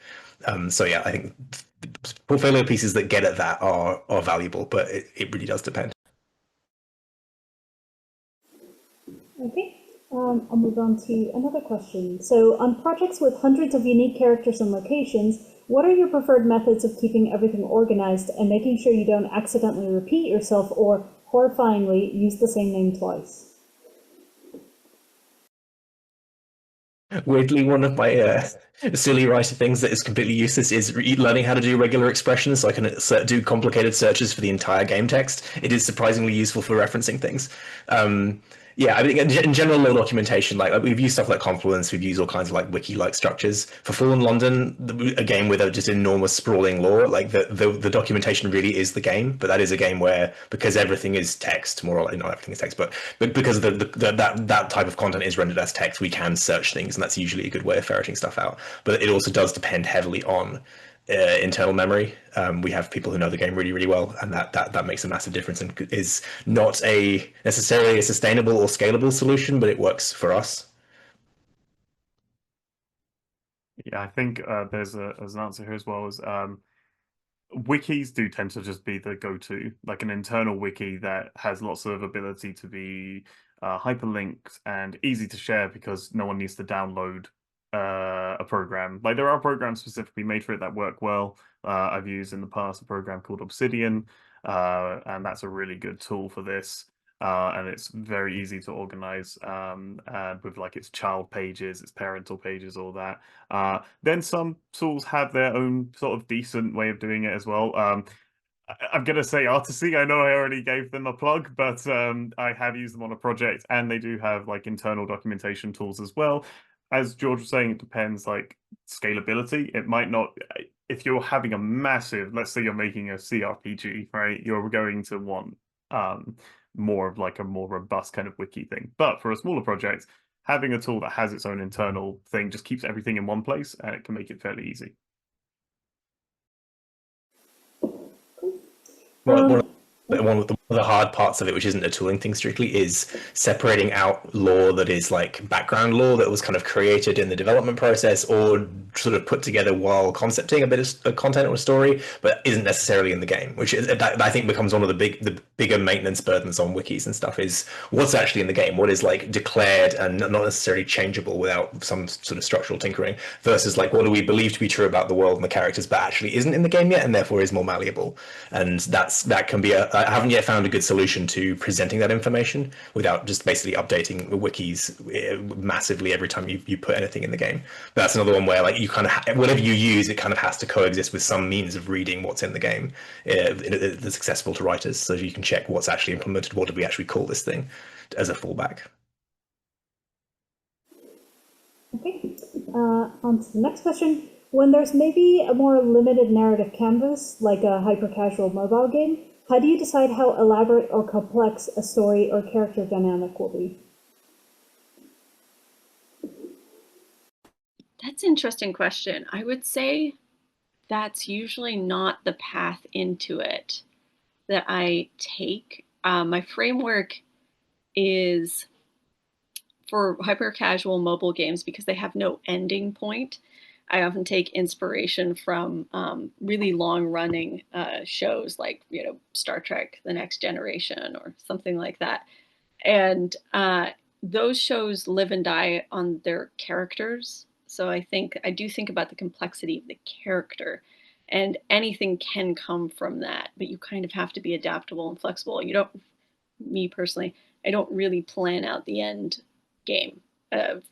So yeah, I think portfolio pieces that get at that are valuable, but it really does depend. Okay, I'll move on to another question. So on projects with hundreds of unique characters and locations, what are your preferred methods of keeping everything organized and making sure you don't accidentally repeat yourself or, horrifyingly, use the same name twice? Weirdly, one of my silly writer things that is completely useless is learning how to do regular expressions so I can do complicated searches for the entire game text. It is surprisingly useful for referencing things. Yeah, I think in general, low documentation, like we've used stuff like Confluence, we've used all kinds of like wiki-like structures. For Fallen London, a game with a just enormous sprawling lore, like the documentation really is the game, but that is a game where, because everything is text, more or less, not everything is text, but because that type of content is rendered as text, we can search things, and that's usually a good way of ferreting stuff out. But it also does depend heavily on internal memory. We have people who know the game really, really well, and that makes a massive difference and is not necessarily a sustainable or scalable solution, but it works for us. Yeah, I think there's an answer here as well. As wikis do tend to just be the go-to, like an internal wiki that has lots of ability to be hyperlinked and easy to share because no one needs to download a program. Like there are programs specifically made for it that work well. I've used in the past a program called Obsidian, and that's a really good tool for this. And it's very easy to organize and with like its child pages, its parental pages, all that. Then some tools have their own sort of decent way of doing it as well. I'm going to say Artisy. I know I already gave them a plug, but I have used them on a project and they do have like internal documentation tools as well. As George was saying, it depends like scalability. It might not, if you're having a massive, let's say you're making a CRPG, right? You're going to want more of like a more robust kind of wiki thing. But for a smaller project, having a tool that has its own internal thing just keeps everything in one place and it can make it fairly easy. One of the hard parts of it, which isn't a tooling thing strictly, is separating out lore that is like background lore that was kind of created in the development process or sort of put together while concepting a bit of content or story, but isn't necessarily in the game, which is, that I think becomes one of the bigger maintenance burdens on wikis and stuff, is what's actually in the game, what is like declared and not necessarily changeable without some sort of structural tinkering, versus like what do we believe to be true about the world and the characters but actually isn't in the game yet and therefore is more malleable. And that can be I haven't yet found a good solution to presenting that information without just basically updating the wikis massively every time you put anything in the game. But that's another one where like you kind of whatever you use, it kind of has to coexist with some means of reading what's in the game that's accessible to writers, so you can check what's actually implemented. What did we actually call this thing as a fallback? Okay, on to the next question. When there's maybe a more limited narrative canvas, like a hyper-casual mobile game, how do you decide how elaborate or complex a story or character dynamic will be? That's an interesting question. I would say that's usually not the path into it that I take. My framework is for hyper casual mobile games, because they have no ending point, I often take inspiration from really long running shows like, Star Trek, The Next Generation or something like that. And those shows live and die on their characters. So I do think about the complexity of the character, and anything can come from that, but you kind of have to be adaptable and flexible. Me personally, I don't really plan out the end game.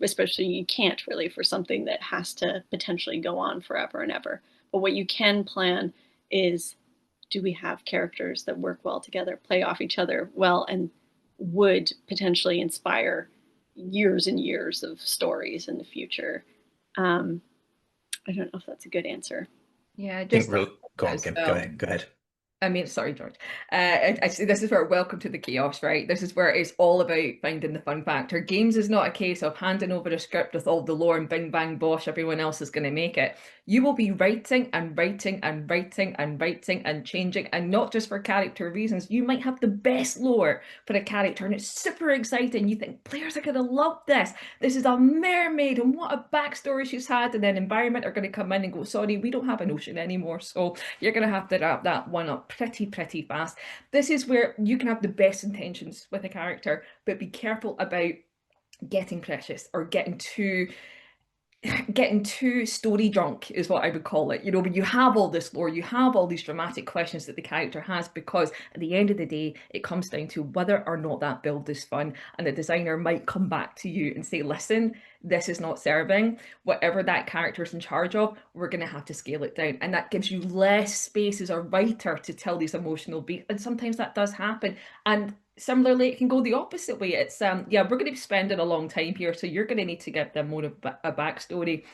Especially you can't really for something that has to potentially go on forever and ever. But what you can plan is, do we have characters that work well together, play off each other well, and would potentially inspire years and years of stories in the future? I don't know if that's a good answer. Yeah, Go on, Kim. Go ahead. I mean, sorry, George. I see this is where welcome to the chaos, right? This is where it's all about finding the fun factor. Games is not a case of handing over a script with all the lore and bing bang bosh, everyone else is going to make it. You will be writing and writing and writing and writing and changing, and not just for character reasons. You might have the best lore for a character and it's super exciting. You think players are going to love this. This is a mermaid and what a backstory she's had, and then environment are going to come in and go, sorry, we don't have an ocean anymore, so you're going to have to wrap that one up pretty fast. This is where you can have the best intentions with a character, but be careful about getting precious or getting too story drunk is what I would call it. But you have all this lore, you have all these dramatic questions that the character has, because at the end of the day, it comes down to whether or not that build is fun, and the designer might come back to you and say, listen, this is not serving. Whatever that character's in charge of, we're going to have to scale it down. And that gives you less space as a writer to tell these emotional beats. And sometimes that does happen. And similarly, it can go the opposite way. It's yeah, we're going to be spending a long time here, so you're going to need to give them more of a backstory.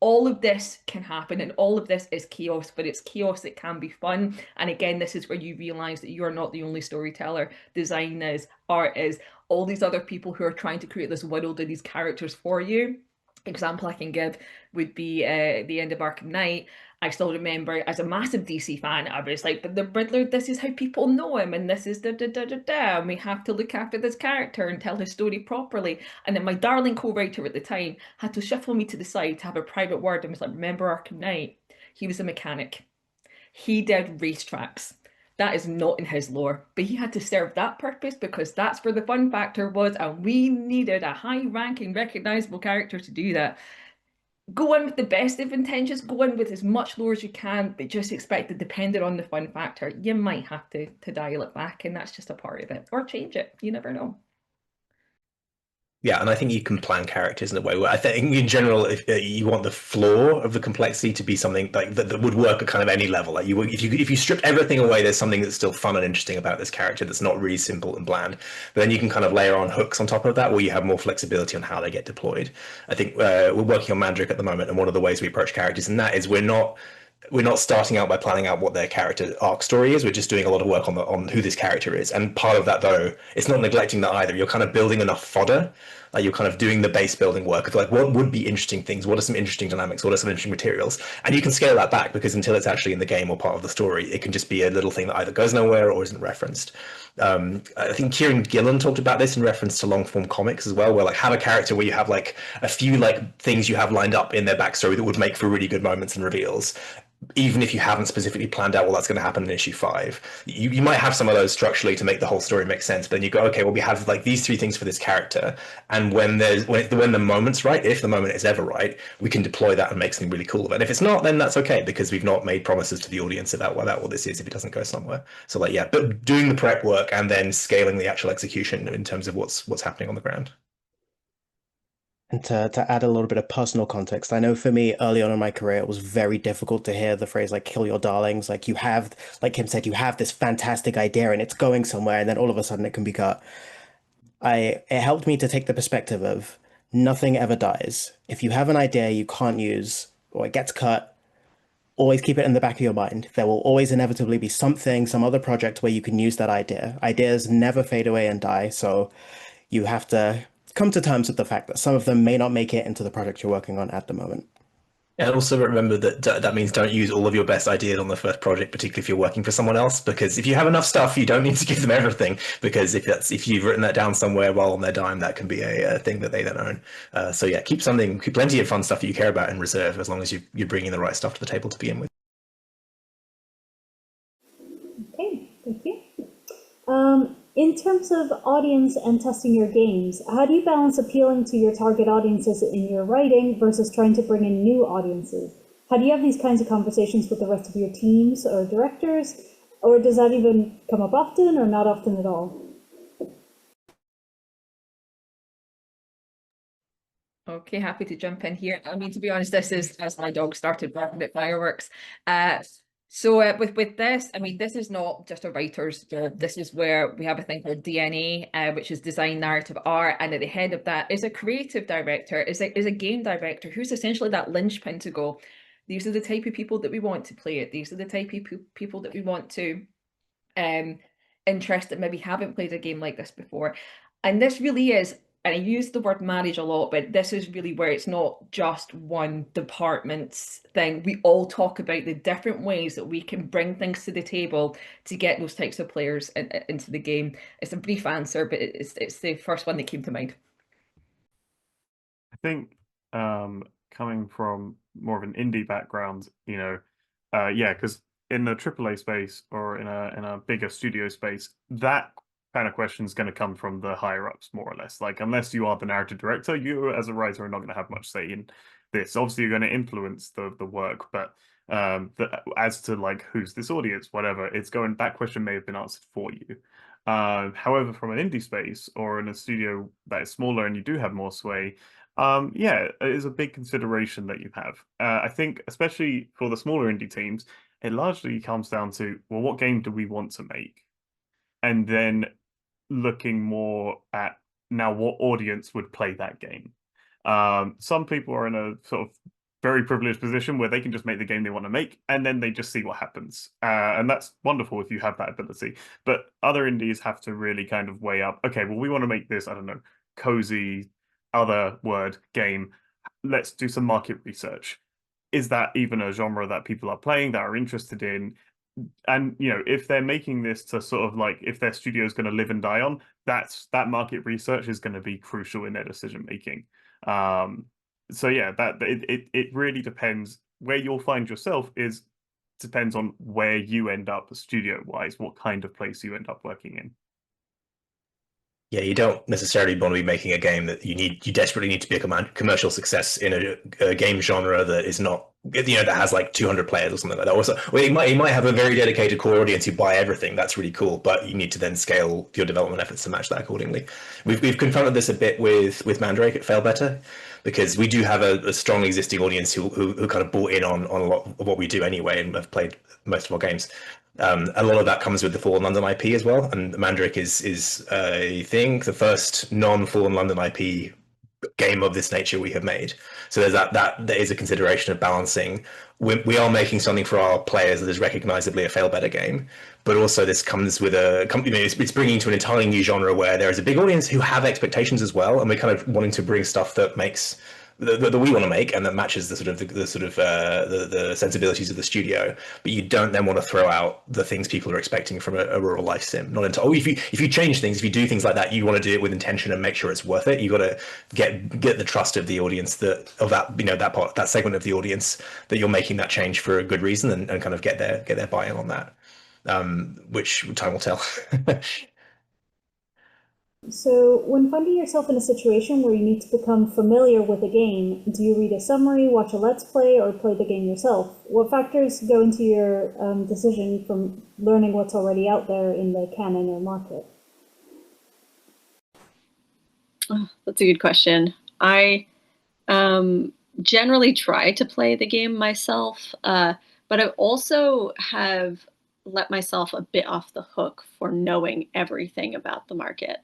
All of this can happen, and all of this is chaos, but it's chaos that can be fun. And again, this is where you realize that you're not the only storyteller. Design is, art is, all these other people who are trying to create this world and these characters for you. Example I can give would be the end of Arkham Knight. I still remember as a massive DC fan, I was like, but the Riddler, this is how people know him, and this is and we have to look after this character and tell his story properly. And then my darling co-writer at the time had to shuffle me to the side to have a private word and was like, remember Arkham Knight? He was a mechanic. He did racetracks. That is not in his lore, but he had to serve that purpose because that's where the fun factor was, and we needed a high-ranking, recognizable character to do that. Go in with the best of intentions, go in with as much lore as you can, but just expect that depending on the fun factor, you might have to dial it back, and that's just a part of it. Or change it, you never know. Yeah, and I think you can plan characters in a way where I think in general, if you want the floor of the complexity to be something like that would work at kind of any level. Like if you stripped everything away, there's something that's still fun and interesting about this character that's not really simple and bland. But then you can kind of layer on hooks on top of that, where you have more flexibility on how they get deployed. I think we're working on Mandrake at the moment, and one of the ways we approach characters in that is we're not starting out by planning out what their character arc story is. We're just doing a lot of work on who this character is. And part of that, though, it's not neglecting that either. You're kind of building enough fodder. Like you're kind of doing the base building work of like, what would be interesting things? What are some interesting dynamics? What are some interesting materials? And you can scale that back, because until it's actually in the game or part of the story, it can just be a little thing that either goes nowhere or isn't referenced. I think Kieran Gillen talked about this in reference to long form comics as well, where like have a character where you have like a few like things you have lined up in their backstory that would make for really good moments and reveals. Even if you haven't specifically planned out, well, that's going to happen in issue 5. You might have some of those structurally to make the whole story make sense, but then you go, okay, well, we have like these 3 things for this character, and when the moment's right, if the moment is ever right, we can deploy that and make something really cool of it. And if it's not, then that's okay, because we've not made promises to the audience about what this is if it doesn't go somewhere. So like, yeah, but doing the prep work and then scaling the actual execution in terms of what's happening on the ground. And to add a little bit of personal context, I know for me early on in my career, it was very difficult to hear the phrase like kill your darlings. Like you have, like Kim said, you have this fantastic idea and it's going somewhere, and then all of a sudden it can be cut. It helped me to take the perspective of nothing ever dies. If you have an idea you can't use or it gets cut, always keep it in the back of your mind. There will always inevitably be something, some other project where you can use that idea. Ideas never fade away and die, so you have to come to terms with the fact that some of them may not make it into the project you're working on at the moment. And also remember that that means don't use all of your best ideas on the first project, particularly if you're working for someone else, because if you have enough stuff, you don't need to give them everything, because if you've written that down somewhere while on their dime, that can be a thing that they don't own. So yeah, keep plenty of fun stuff that you care about in reserve, as long as you're bringing the right stuff to the table to begin with. Okay, thank you. In terms of audience and testing your games, how do you balance appealing to your target audiences in your writing versus trying to bring in new audiences? How do you have these kinds of conversations with the rest of your teams or directors? Or does that even come up often or not often at all? Okay, happy to jump in here. I mean, to be honest, this is as my dog started barking at fireworks. With this, I mean, this is not just a writer's job. This is where we have a thing called DNA, which is design, narrative, art, and at the head of that is a creative director, is a game director who's essentially that linchpin to go. These are the type of people that we want to play it. These are the type of people that we want to interest that maybe haven't played a game like this before. And this really is, and I use the word marriage a lot, but this is really where it's not just one department's thing. We all talk about the different ways that we can bring things to the table to get those types of players into the game. It's a brief answer, but it's the first one that came to mind. I think coming from more of an indie background, yeah, because in the AAA space or in a bigger studio space, that kind of question is going to come from the higher ups, more or less. Like, unless you are the narrative director, you as a writer are not going to have much say in this. Obviously, you're going to influence the work, but as to like who's this audience, whatever, that question may have been answered for you. However, from an indie space or in a studio that is smaller and you do have more sway, yeah, it is a big consideration that you have. I think, especially for the smaller indie teams, it largely comes down to, well, what game do we want to make? And then looking more at now what audience would play that game. Some people are in a sort of very privileged position where they can just make the game they want to make and then they just see what happens. And that's wonderful if you have that ability. But other indies have to really kind of weigh up, okay, well, we want to make this, I don't know, cozy, other word game. Let's do some market research. Is that even a genre that people are playing, that are interested in? And if they're making this to sort of like, if their studio is going to live and die on, that market research is going to be crucial in their decision making. So yeah, that it really depends. Where you'll find yourself depends on where you end up studio wise, what kind of place you end up working in. Yeah, you don't necessarily want to be making a game that you desperately need to be a commercial success in a game genre that is not, that has like 200 players or something like that. Also, well, you might have a very dedicated core audience who buy everything. That's really cool, but you need to then scale your development efforts to match that accordingly. We've confronted this a bit with Mandrake at Fail Better, because we do have a strong existing audience who kind of bought in on a lot of what we do anyway and have played most of our games. A lot of that comes with the Fallen London IP as well, and Mandrake is I think the first non-Fallen London IP game of this nature we have made. So there's that there is a consideration of balancing. We are making something for our players that is recognizably a fail better game, but also this comes with it's bringing to an entirely new genre where there is a big audience who have expectations as well, and we're kind of wanting to bring stuff that makes that we want to make and that matches the sensibilities of the studio, but you don't then want to throw out the things people are expecting from a rural life sim. Not into if you change things, if you do things like that, you want to do it with intention and make sure it's worth it. You got to get the trust of the audience that segment of the audience that you're making that change for a good reason, and kind of get their buy-in on that, which time will tell. So, when finding yourself in a situation where you need to become familiar with a game, do you read a summary, watch a Let's Play, or play the game yourself? What factors go into your decision from learning what's already out there in the canon or market? Oh, that's a good question. I generally try to play the game myself, but I also have let myself a bit off the hook for knowing everything about the market.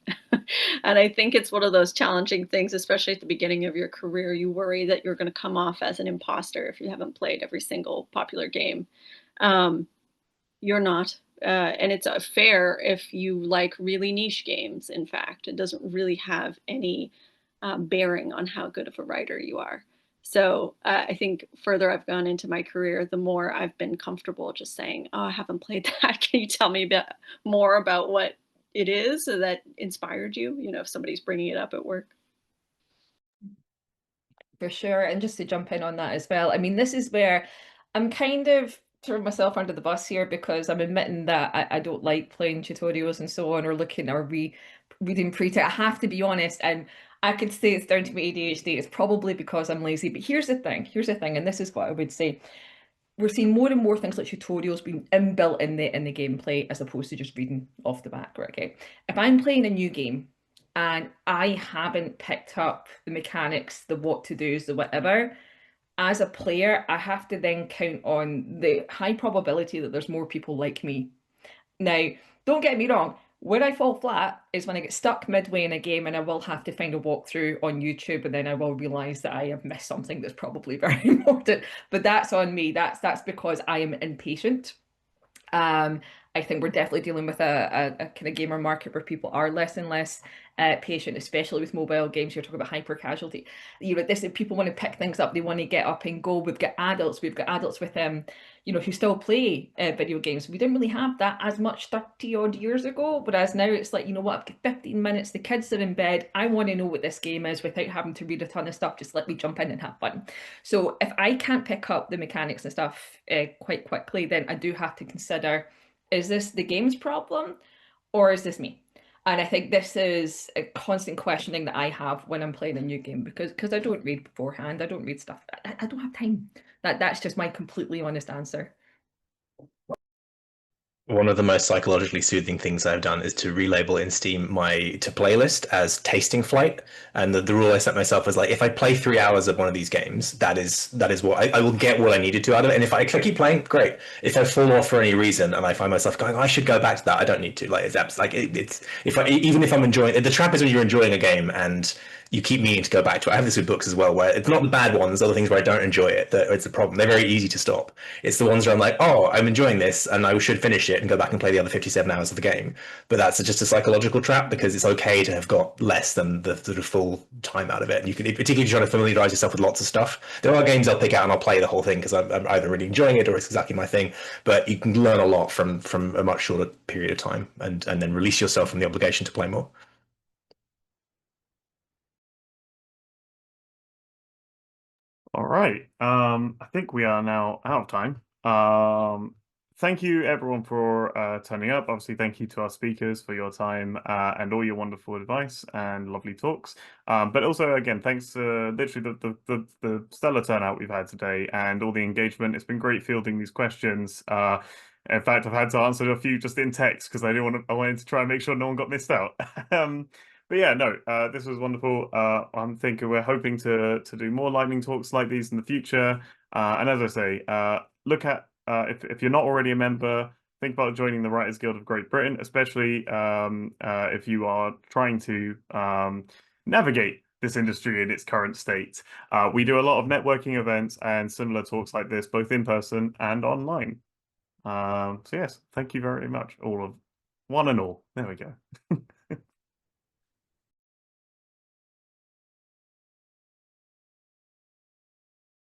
And I think it's one of those challenging things, especially at the beginning of your career. You worry that you're going to come off as an imposter if you haven't played every single popular game. You're not. And it's fair if you like really niche games, in fact. It doesn't really have any bearing on how good of a writer you are. So I think further I've gone into my career, the more I've been comfortable just saying, oh, I haven't played that. Can you tell me a bit more about what it is that inspired you? You know, if somebody's bringing it up at work. For sure. And just to jump in on that as well, I mean, this is where I'm kind of throwing myself under the bus here because I'm admitting that I don't like playing tutorials and so on, or looking or reading pre-text. I have to be honest, and I could say it's down to my ADHD. It's probably because I'm lazy. But here's the thing, and this is what I would say. We're seeing more and more things like tutorials being inbuilt in the gameplay as opposed to just reading off the back, right? Okay. If I'm playing a new game and I haven't picked up the mechanics, the what to do's, the whatever, as a player, I have to then count on the high probability that there's more people like me. Now, don't get me wrong, where I fall flat is when I get stuck midway in a game and I will have to find a walkthrough on YouTube, and then I will realise that I have missed something that's probably very important. But that's on me. That's because I am impatient. I think we're definitely dealing with a kind of gamer market where people are less and less patient, especially with mobile games. You're talking about hyper casualty. You know, this people want to pick things up, they want to get up and go. We've got adults with you know, who still play video games. We didn't really have that as much 30 odd years ago, whereas now it's like, you know what, I've got 15 minutes, the kids are in bed, I want to know what this game is without having to read a ton of stuff. Just let me jump in and have fun. So if I can't pick up the mechanics and stuff quite quickly, then I do have to consider, is this the game's problem or is this me? And I think this is a constant questioning that I have when I'm playing a new game, because I don't read beforehand. I don't read stuff. I don't have time. That's just my completely honest answer. One of the most psychologically soothing things I've done is to relabel in Steam my to playlist as tasting flight. And the rule I set myself was like, if I play 3 hours of one of these games, that is what I will get what I needed to out of it. And if I keep playing, great. If I fall off for any reason and I find myself going, I should go back to that, I don't need to. Like it's even if I'm enjoying the trap is when you're enjoying a game and you keep meaning to go back to it. I have this with books as well, where it's not the bad ones, other things where I don't enjoy it, that it's a problem. They're very easy to stop. It's the ones where I'm like, oh, I'm enjoying this and I should finish it and go back and play the other 57 hours of the game. But that's just a psychological trap, because it's okay to have got less than the sort of full time out of it. And you can, particularly if you're trying to familiarize yourself with lots of stuff, there are games I'll pick out and I'll play the whole thing because I'm either really enjoying it or it's exactly my thing. But you can learn a lot from a much shorter period of time, and then release yourself from the obligation to play more. All right. I think we are now out of time. Thank you everyone for turning up. Obviously, thank you to our speakers for your time and all your wonderful advice and lovely talks. But also, again, thanks to literally the stellar turnout we've had today and all the engagement. It's been great fielding these questions. In fact, I've had to answer a few just in text because I wanted to try and make sure no one got missed out. But yeah, no, this was wonderful. I'm thinking we're hoping to do more lightning talks like these in the future. And as I say, look at if you're not already a member, think about joining the Writers Guild of Great Britain, especially if you are trying to navigate this industry in its current state. We do a lot of networking events and similar talks like this, both in person and online. So yes, thank you very much, all of one and all. There we go.